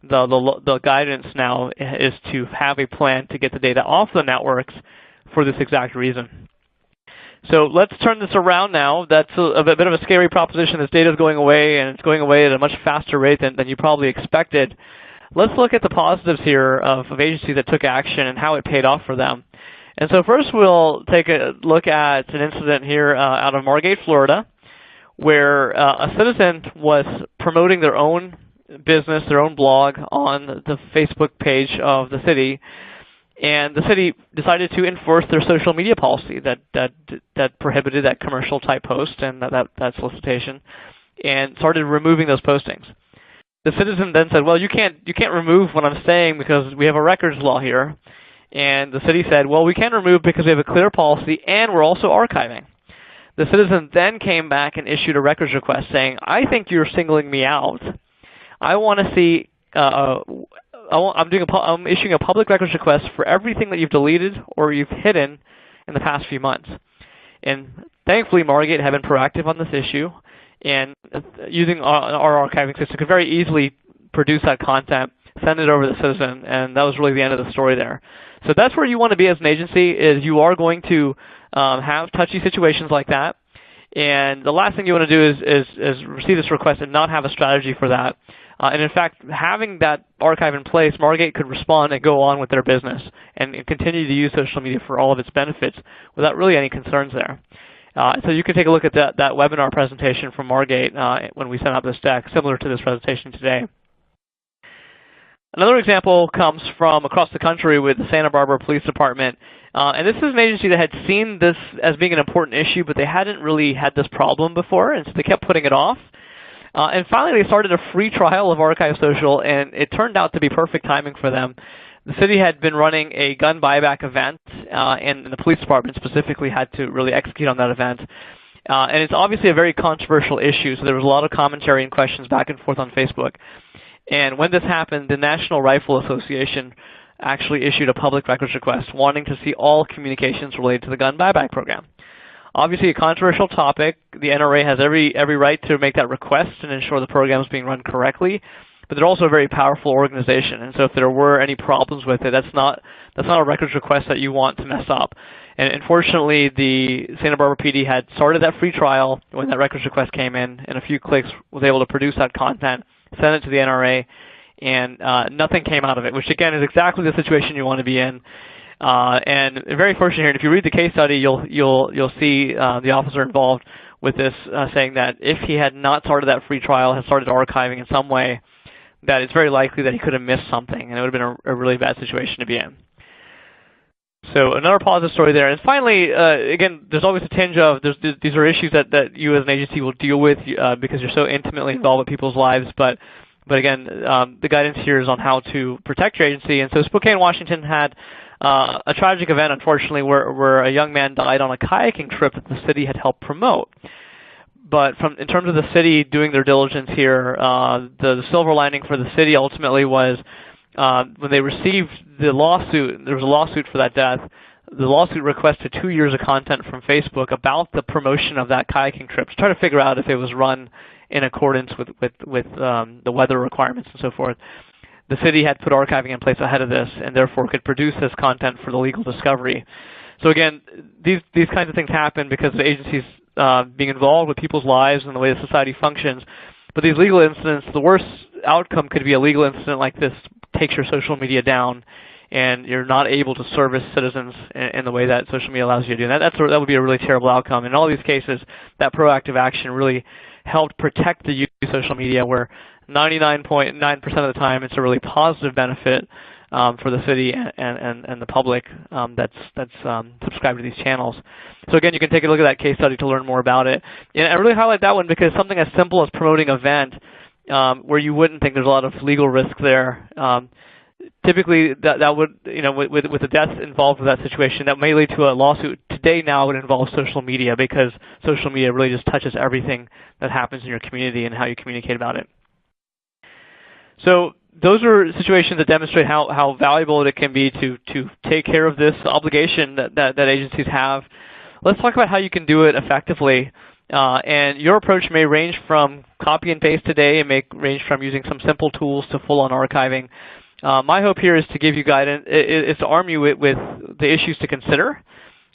the guidance now is to have a plan to get the data off the networks for this exact reason. So let's turn this around now. That's a bit of a scary proposition. This data is going away, and it's going away at a much faster rate than you probably expected. Let's look at the positives here of agencies that took action and how it paid off for them. And so first we'll take a look at an incident here out of Margate, Florida, where a citizen was promoting their own business, their own blog on the Facebook page of the city. And the city decided to enforce their social media policy that prohibited that commercial type post and that solicitation, and started removing those postings. The citizen then said, "Well, you can't remove what I'm saying because we have a records law here." And the city said, "Well, we can remove because we have a clear policy and we're also archiving." The citizen then came back and issued a records request saying, "I think you're singling me out. I want to see." I'm issuing a public records request for everything that you've deleted or you've hidden in the past few months. And thankfully, Margate had been proactive on this issue, and using our archiving system could very easily produce that content, send it over to the citizen, and that was really the end of the story there. So that's where you want to be as an agency, is you are going to have touchy situations like that. And the last thing you want to do is receive this request and not have a strategy for that. And in fact, having that archive in place, Margate could respond and go on with their business and continue to use social media for all of its benefits without really any concerns there. So you can take a look at that webinar presentation from Margate when we sent out this deck, similar to this presentation today. Another example comes from across the country with the Santa Barbara Police Department. And this is an agency that had seen this as being an important issue, but they hadn't really had this problem before, and so they kept putting it off. And finally, they started a free trial of ArchiveSocial, and it turned out to be perfect timing for them. The city had been running a gun buyback event, and the police department specifically had to really execute on that event. And it's obviously a very controversial issue, so there was a lot of commentary and questions back and forth on Facebook. And when this happened, the National Rifle Association actually issued a public records request wanting to see all communications related to the gun buyback program. Obviously a controversial topic. The NRA has every right to make that request and ensure the program is being run correctly, but they're also a very powerful organization, and so if there were any problems with it, that's not a records request that you want to mess up. And unfortunately, the Santa Barbara PD had started that free trial when that records request came in a few clicks was able to produce that content, send it to the NRA, and nothing came out of it, which again is exactly the situation you want to be in. And very fortunate here, and if you read the case study, you'll see the officer involved with this saying that if he had not started that free trial, had started archiving in some way, that it's very likely that he could have missed something, and it would have been a really bad situation to be in. So another positive story there. And finally, again, there's always a tinge of these are issues that you as an agency will deal with because you're so intimately involved with people's lives. But again, the guidance here is on how to protect your agency. And so Spokane, Washington had a tragic event, unfortunately, where a young man died on a kayaking trip that the city had helped promote. But in terms of the city doing their diligence here, the silver lining for the city ultimately was when they received the lawsuit, there was a lawsuit for that death. The lawsuit requested 2 years of content from Facebook about the promotion of that kayaking trip to try to figure out if it was run in accordance with the weather requirements and so forth. The city had put archiving in place ahead of this and therefore could produce this content for the legal discovery. So again, these kinds of things happen because the agencies being involved with people's lives and the way the society functions. But these legal incidents, the worst outcome could be a legal incident like this takes your social media down and you're not able to service citizens in the way that social media allows you to do. And that would be a really terrible outcome. In all these cases, that proactive action really helped protect the use of social media, where 99.9% of the time it's a really positive benefit for the city and the public that's subscribed to these channels. So again, you can take a look at that case study to learn more about it. And I really highlight that one because something as simple as promoting an event where you wouldn't think there's a lot of legal risk there, typically that would, with the deaths involved with that situation, that may lead to a lawsuit. Today now would involve social media because social media really just touches everything that happens in your community and how you communicate about it. So those are situations that demonstrate how valuable it can be to take care of this obligation that agencies have. Let's talk about how you can do it effectively. And your approach may range from copy and paste today. It may range from using some simple tools to full-on archiving. My hope here is to give you guidance, is to arm you with the issues to consider.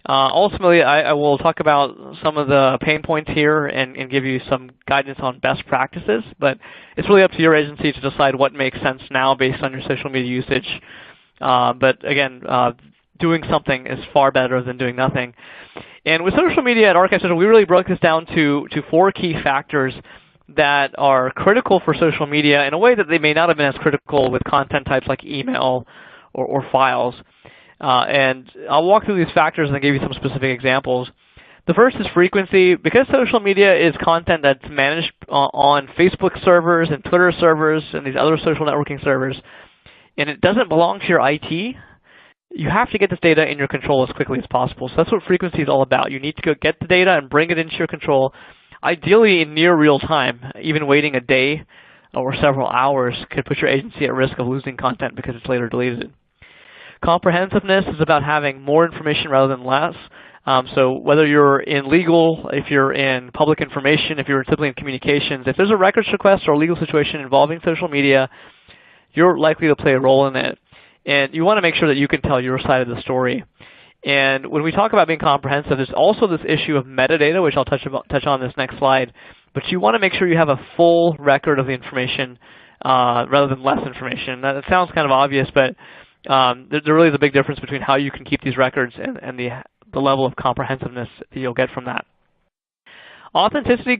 Ultimately, I will talk about some of the pain points here and give you some guidance on best practices, but it's really up to your agency to decide what makes sense now based on your social media usage. But again, doing something is far better than doing nothing. And with social media at ArchiveSocial, we really broke this down to 4 key factors that are critical for social media in a way that they may not have been as critical with content types like email or files. And I'll walk through these factors and give you some specific examples. The first is frequency. Because social media is content that's managed on Facebook servers and Twitter servers and these other social networking servers, and it doesn't belong to your IT, you have to get this data in your control as quickly as possible. So that's what frequency is all about. You need to go get the data and bring it into your control, ideally in near real time. Even waiting a day or several hours could put your agency at risk of losing content because it's later deleted. Comprehensiveness is about having more information rather than less. So whether you're in legal, if you're in public information, if you're simply in communications, if there's a records request or a legal situation involving social media, you're likely to play a role in it. And you want to make sure that you can tell your side of the story. And when we talk about being comprehensive, there's also this issue of metadata, which I'll touch on this next slide. But you want to make sure you have a full record of the information rather than less information. Now, that sounds kind of obvious, but there really is a big difference between how you can keep these records and the level of comprehensiveness that you'll get from that. Authenticity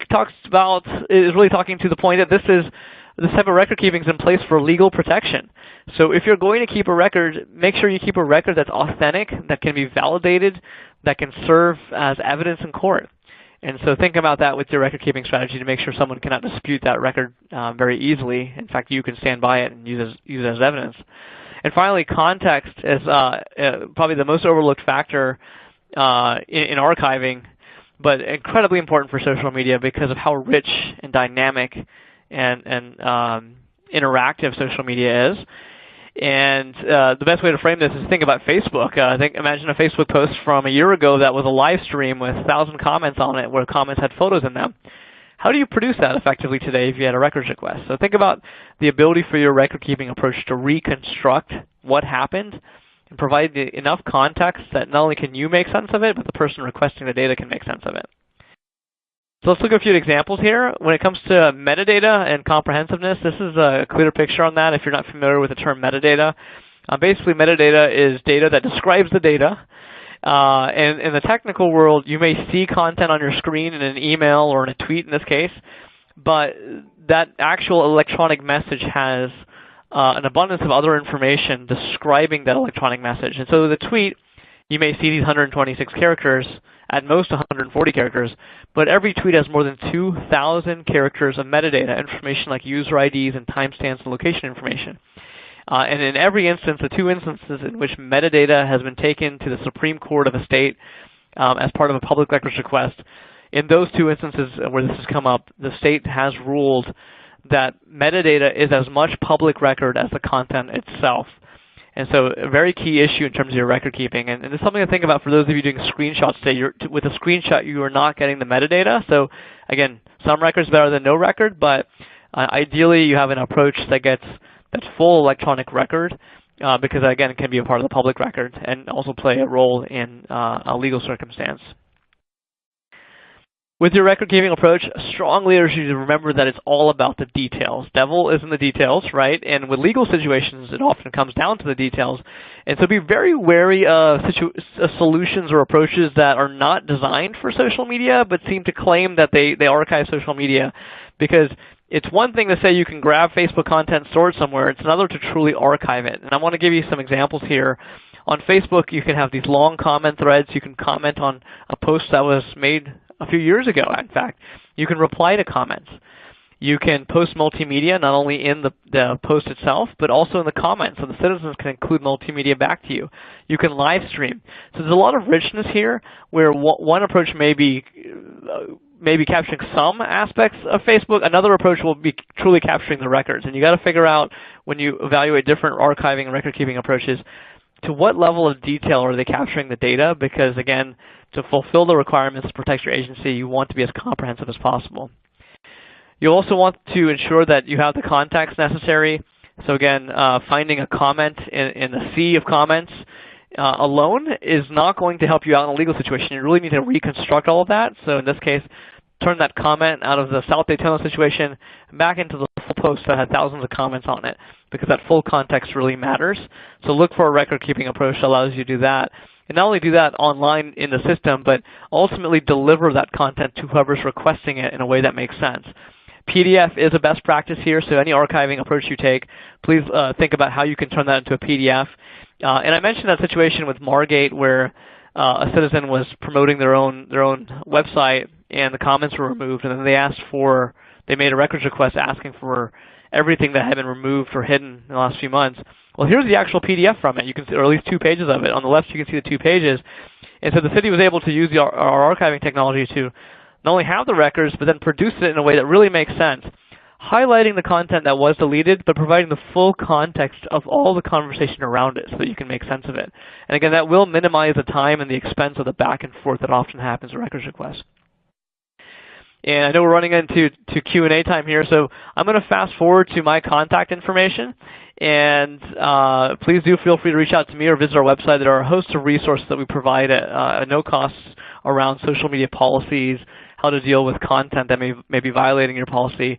is really talking to the point that this type of record keeping is in place for legal protection. So if you're going to keep a record, make sure you keep a record that's authentic, that can be validated, that can serve as evidence in court. And so think about that with your record keeping strategy to make sure someone cannot dispute that record very easily. In fact, you can stand by it and use it as evidence. And finally, context is probably the most overlooked factor in archiving, but incredibly important for social media because of how rich and dynamic and interactive social media is. And the best way to frame this is think about Facebook. Imagine a Facebook post from a year ago that was a live stream with 1,000 comments on it where comments had photos in them. How do you produce that effectively today if you had a records request? So think about the ability for your record-keeping approach to reconstruct what happened and provide enough context that not only can you make sense of it, but the person requesting the data can make sense of it. So let's look at a few examples here. When it comes to metadata and comprehensiveness, this is a clear picture on that if you're not familiar with the term metadata. Basically, metadata is data that describes the data. And in the technical world, you may see content on your screen in an email or in a tweet in this case, but that actual electronic message has an abundance of other information describing that electronic message. And so the tweet, you may see these 126 characters, at most 140 characters, but every tweet has more than 2,000 characters of metadata, information like user IDs and timestamps and location information. And in every instance, the 2 instances in which metadata has been taken to the Supreme Court of a state as part of a public records request, in those 2 instances where this has come up, the state has ruled that metadata is as much public record as the content itself. And so a very key issue in terms of your record keeping. And it's something to think about for those of you doing screenshots today. With a screenshot, you are not getting the metadata. So again, some records better than no record, but ideally you have an approach that's full electronic record, because again, it can be a part of the public record and also play a role in a legal circumstance. With your record-keeping approach, strong leaders should remember that it's all about the details. Devil is in the details, right? And with legal situations, it often comes down to the details. And so be very wary of solutions or approaches that are not designed for social media, but seem to claim that they archive social media. Because it's one thing to say you can grab Facebook content, store it somewhere. It's another to truly archive it. And I want to give you some examples here. On Facebook, you can have these long comment threads. You can comment on a post that was made a few years ago, in fact. You can reply to comments. You can post multimedia not only in the post itself, but also in the comments, so the citizens can include multimedia back to you. You can live stream. So there's a lot of richness here where one approach may be capturing some aspects of Facebook. Another approach will be truly capturing the records. And you got to figure out, when you evaluate different archiving and record-keeping approaches, to what level of detail are they capturing the data? Because, again, to fulfill the requirements to protect your agency, you want to be as comprehensive as possible. You also want to ensure that you have the context necessary. So, again, finding a comment in the sea of comments alone is not going to help you out in a legal situation. You really need to reconstruct all of that. So, in this case, turn that comment out of the South Daytona situation back into the full post that had thousands of comments on it, because that full context really matters. So look for a record-keeping approach that allows you to do that. And not only do that online in the system, but ultimately deliver that content to whoever's requesting it in a way that makes sense. PDF is a best practice here, so any archiving approach you take, please think about how you can turn that into a PDF. And I mentioned that situation with Margate where a citizen was promoting their own website, and the comments were removed, and then they made a records request asking for everything that had been removed or hidden in the last few months. Well, here's the actual PDF from it. You can see, or at least 2 pages of it. On the left, you can see the 2 pages. And so the city was able to use our archiving technology to not only have the records, but then produce it in a way that really makes sense, highlighting the content that was deleted, but providing the full context of all the conversation around it so that you can make sense of it. And again, that will minimize the time and the expense of the back and forth that often happens with records requests. And I know we're running into Q&A time here, so I'm going to fast forward to my contact information. And please do feel free to reach out to me or visit our website. There are a host of resources that we provide at no cost around social media policies, how to deal with content that may be violating your policy,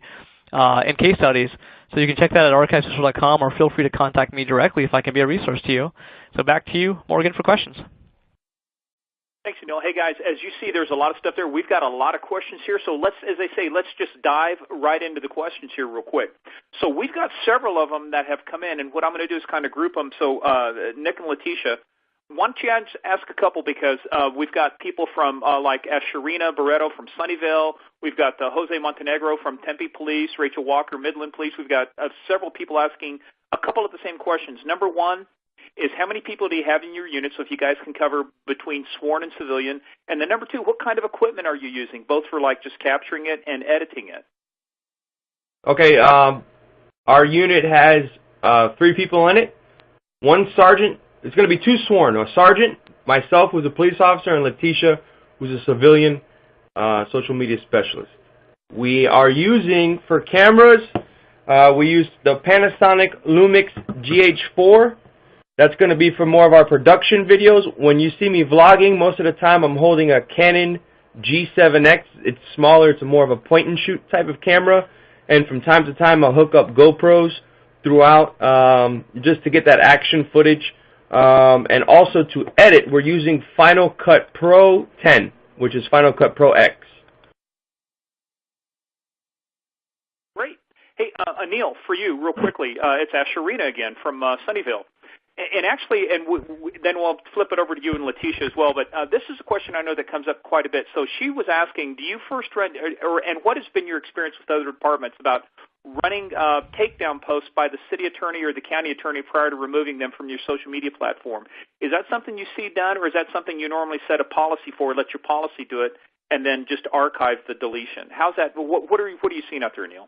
and case studies. So you can check that at ArchiveSocial.com, or feel free to contact me directly if I can be a resource to you. So back to you, Morgan, for questions. Thanks, Anil. Hey, guys, as you see, there's a lot of stuff there. We've got a lot of questions here, so let's just dive right into the questions here real quick. So we've got several of them that have come in, and what I'm going to do is kind of group them. So Nick and Letitia, why don't you ask a couple, because we've got people from like Asharina Barreto from Sunnyvale. We've got Jose Montenegro from Tempe Police, Rachel Walker, Midland Police. We've got several people asking a couple of the same questions. Number one is, how many people do you have in your unit, so if you guys can cover between sworn and civilian? And then number two, what kind of equipment are you using, both for like just capturing it and editing it? Okay, our unit has 3 people in it. 1 sergeant. It's going to be 2 sworn. A sergeant, myself, who's a police officer, and Letitia, who's a civilian social media specialist. We are using, for cameras, we use the Panasonic Lumix GH4. That's going to be for more of our production videos. When you see me vlogging, most of the time I'm holding a Canon G7X. It's smaller. It's more of a point-and-shoot type of camera. And from time to time, I'll hook up GoPros throughout just to get that action footage. And also to edit, we're using Final Cut Pro 10, which is Final Cut Pro X. Great. Hey, Anil, for you, real quickly, it's Asharina again from Sunnyvale. And actually, then we'll flip it over to you and Letitia as well, but this is a question I know that comes up quite a bit. So she was asking, do you first run, and what has been your experience with other departments about running takedown posts by the city attorney or the county attorney prior to removing them from your social media platform? Is that something you see done, or is that something you normally set a policy for, let your policy do it, and then just archive the deletion? How's that? What are you seeing out there, Neil?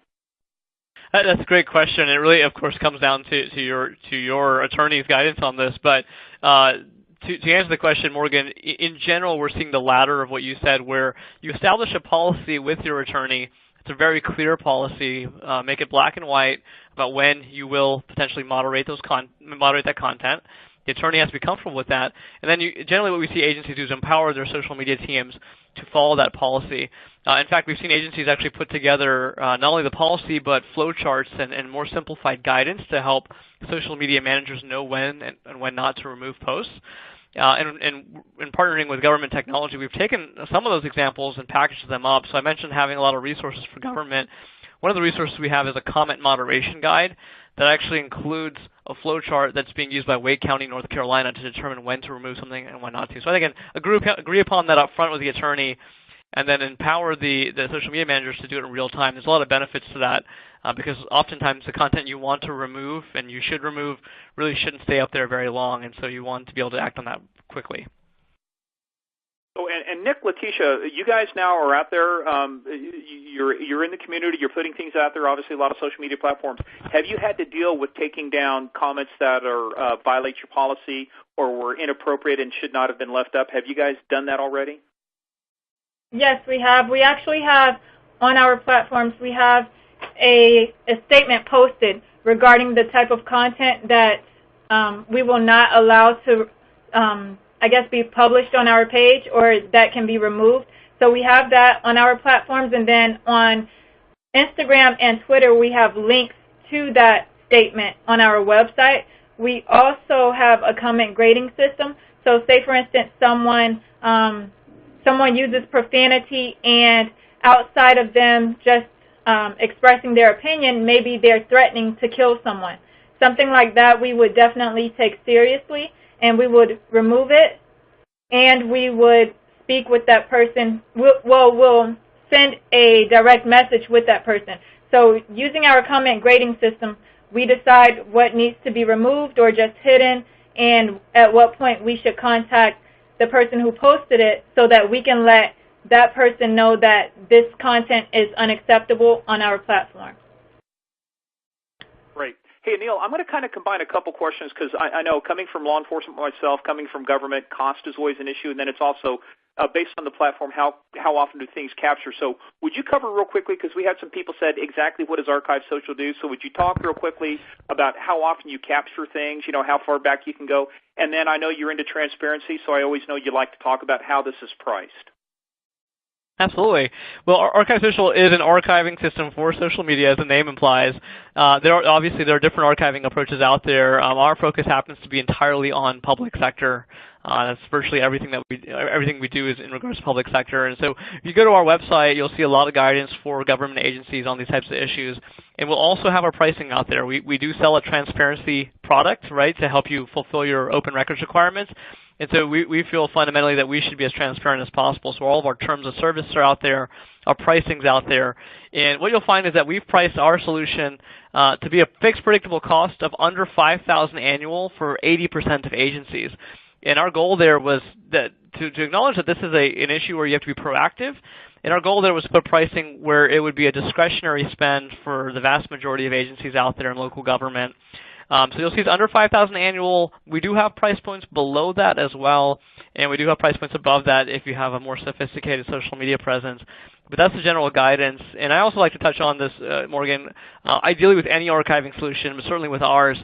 That's a great question. It really, of course, comes down to your attorney's guidance on this. But to answer the question, Morgan, in general, we're seeing the latter of what you said, where you establish a policy with your attorney. It's a very clear policy. Make it black and white about when you will potentially moderate that content. The attorney has to be comfortable with that. And then generally what we see agencies do is empower their social media teams to follow that policy. In fact, we've seen agencies actually put together not only the policy but flowcharts and more simplified guidance to help social media managers know when and when not to remove posts. And in partnering with government technology, we've taken some of those examples and packaged them up. So I mentioned having a lot of resources for government. One of the resources we have is a comment moderation guide that actually includes a flowchart that's being used by Wake County, North Carolina, to determine when to remove something and when not to. So again, agree upon that up front with the attorney, and then empower the social media managers to do it in real time. There's a lot of benefits to that because oftentimes the content you want to remove and you should remove really shouldn't stay up there very long, and so you want to be able to act on that quickly. Oh, and Nick, Letitia, you guys now are out there. You're in the community. You're putting things out there. Obviously, a lot of social media platforms. Have you had to deal with taking down comments that are violate your policy or were inappropriate and should not have been left up? Have you guys done that already? Yes, we have. We actually have on our platforms. We have a statement posted regarding the type of content that we will not allow to. Be published on our page or that can be removed. So we have that on our platforms, and then on Instagram and Twitter we have links to that statement on our website. We also have a comment grading system. So say for instance someone uses profanity, and outside of them just expressing their opinion, maybe they're threatening to kill someone. Something like that we would definitely take seriously, and we would remove it, and we would speak with that person. We'll send a direct message with that person. So using our comment grading system, we decide what needs to be removed or just hidden, and at what point we should contact the person who posted it so that we can let that person know that this content is unacceptable on our platform. Great. Hey, Neil, I'm going to kind of combine a couple questions because I know coming from law enforcement myself, coming from government, cost is always an issue, and then it's also based on the platform, how often do things capture? So would you cover real quickly, because we had some people said exactly what does ArchiveSocial do, so would you talk real quickly about how often you capture things, how far back you can go? And then I know you're into transparency, so I always know you like to talk about how this is priced. Absolutely. Well, ArchiveSocial is an archiving system for social media, as the name implies. There are different archiving approaches out there. Our focus happens to be entirely on public sector. That's virtually everything we do is in regards to public sector. And so if you go to our website, you'll see a lot of guidance for government agencies on these types of issues. And we'll also have our pricing out there. We do sell a transparency product, right, to help you fulfill your open records requirements. And so we feel fundamentally that we should be as transparent as possible. So all of our terms of service are out there, our pricing's out there. And what you'll find is that we've priced our solution to be a fixed predictable cost of under $5,000 annual for 80% of agencies. And our goal there was that to acknowledge that this is an issue where you have to be proactive. And our goal there was to put pricing where it would be a discretionary spend for the vast majority of agencies out there in local government. So you'll see it's under $5,000 annual. We do have price points below that as well, and we do have price points above that if you have a more sophisticated social media presence. But that's the general guidance. And I also like to touch on this, Morgan, ideally with any archiving solution, but certainly with ours,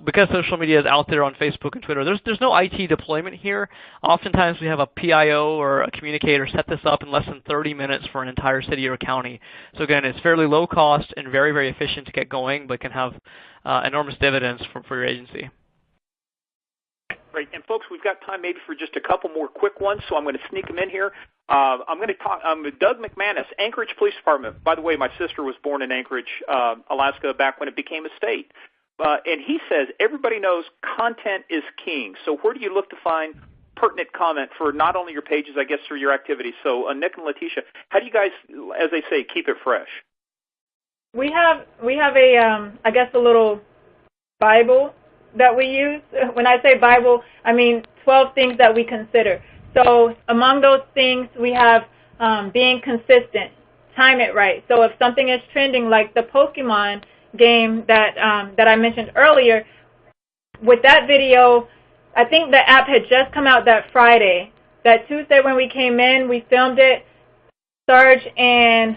because social media is out there on Facebook and Twitter, there's no IT deployment here. Oftentimes we have a PIO or a communicator set this up in less than 30 minutes for an entire city or county. So again, it's fairly low cost and very, very efficient to get going, but can have enormous dividends for your agency. Great. And folks, we've got time maybe for just a couple more quick ones, so I'm going to sneak them in here. I'm going to talk with Doug McManus, Anchorage Police Department. By the way, my sister was born in Anchorage, Alaska, back when it became a state. And he says everybody knows content is king. So where do you look to find pertinent comment for not only your pages, I guess, through your activities? So Nick and Letitia, how do you guys, as they say, keep it fresh? We have a little Bible that we use. When I say Bible, I mean 12 things that we consider. So among those things, we have being consistent, time it right. So if something is trending, like the Pokemon game that I mentioned earlier, with that video, I think the app had just come out that Friday. That Tuesday when we came in, we filmed it. Sarge and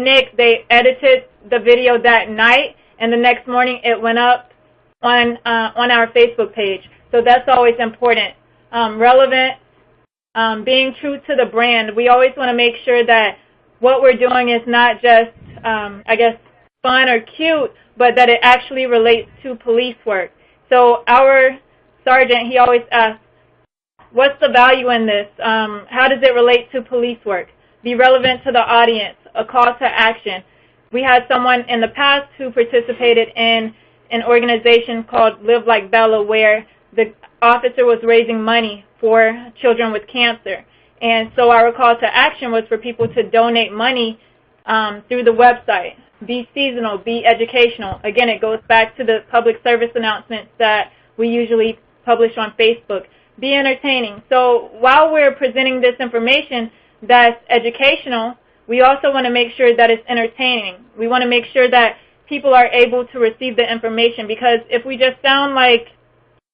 Nick, they edited the video that night, and the next morning it went up on our Facebook page. So that's always important. Relevant, being true to the brand. We always want to make sure that what we're doing is not just, I guess, fun or cute, but that it actually relates to police work. So our sergeant, he always asks, what's the value in this? How does it relate to police work? Be relevant to the audience, a call to action. We had someone in the past who participated in an organization called Live Like Bella, where the officer was raising money for children with cancer. And so our call to action was for people to donate money through the website. Be seasonal, be educational. Again, it goes back to the public service announcements that we usually publish on Facebook. Be entertaining. So while we're presenting this information that's educational, we also want to make sure that it's entertaining. We want to make sure that people are able to receive the information, because if we just sound like,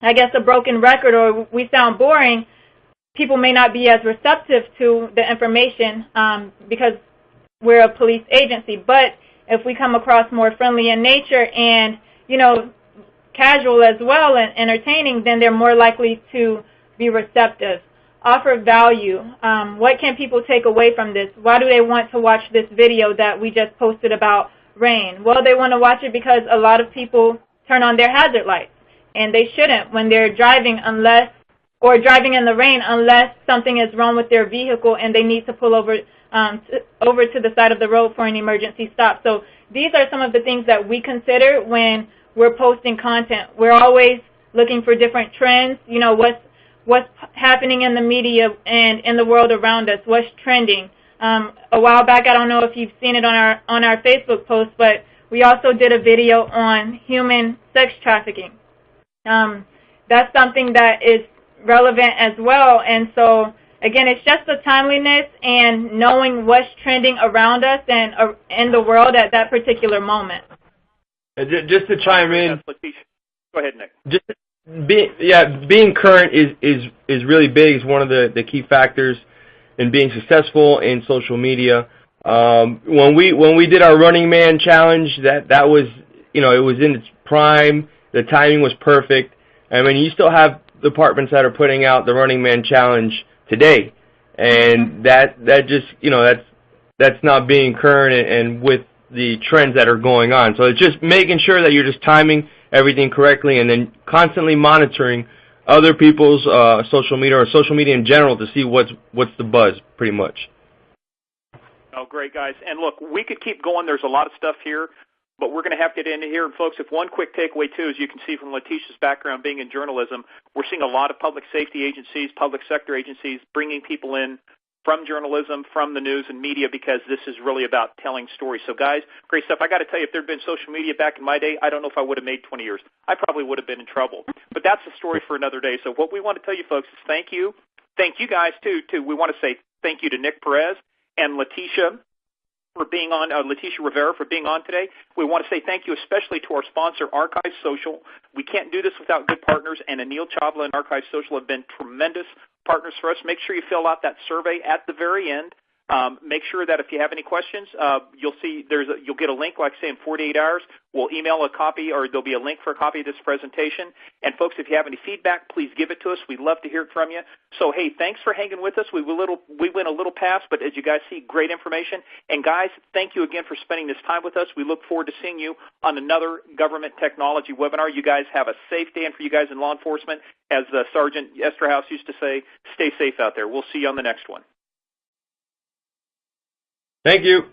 I guess, a broken record, or we sound boring, people may not be as receptive to the information because we're a police agency. But if we come across more friendly in nature and, casual as well and entertaining, then they're more likely to be receptive. Offer value. What can people take away from this? Why do they want to watch this video that we just posted about rain? Well, they want to watch it because a lot of people turn on their hazard lights, and they shouldn't when they're driving driving in the rain, unless something is wrong with their vehicle and they need to pull over to the side of the road for an emergency stop. So these are some of the things that we consider when we're posting content. We're always looking for different trends. What's happening in the media and in the world around us, what's trending. A while back, I don't know if you've seen it on our Facebook post, but we also did a video on human sex trafficking. That's something that is relevant as well. And so, again, it's just the timeliness and knowing what's trending around us and in the world at that particular moment. Just to chime in. Go ahead, Nick. Being current is really big. It's one of the key factors in being successful in social media. When we did our Running Man challenge, that was, it was in its prime. The timing was perfect. I mean, you still have departments that are putting out the Running Man challenge today, and that just, that's not being current and with the trends that are going on. So it's just making sure that you're just timing everything correctly, and then constantly monitoring other people's social media, or social media in general, to see what's the buzz, pretty much. Oh, great, guys. And look, we could keep going. There's a lot of stuff here, but we're going to have to get into here. And folks, if one quick takeaway, too, as you can see from Letitia's background being in journalism, we're seeing a lot of public safety agencies, public sector agencies bringing people in from journalism, from the news and media, because this is really about telling stories. So, guys, great stuff. I got to tell you, if there had been social media back in my day, I don't know if I would have made 20 years. I probably would have been in trouble. But that's a story for another day. So what we want to tell you, folks, is thank you. Thank you guys, too. We want to say thank you to Nick Perez and Letitia for being on, Letitia Rivera for being on today. We want to say thank you especially to our sponsor, ArchiveSocial. We can't do this without good partners, and Anil Chawla and ArchiveSocial have been tremendous partners for us. Make sure you fill out that survey at the very end. Make sure that if you have any questions, you'll see you'll get a link, like say in 48 hours. We'll email a copy, or there'll be a link for a copy of this presentation. And folks, if you have any feedback, please give it to us. We'd love to hear it from you. So hey, thanks for hanging with us. We went a little past, but as you guys see, great information. And guys, thank you again for spending this time with us. We look forward to seeing you on another government technology webinar. You guys have a safe day, and for you guys in law enforcement, as Sergeant Esterhaus used to say, stay safe out there. We'll see you on the next one. Thank you.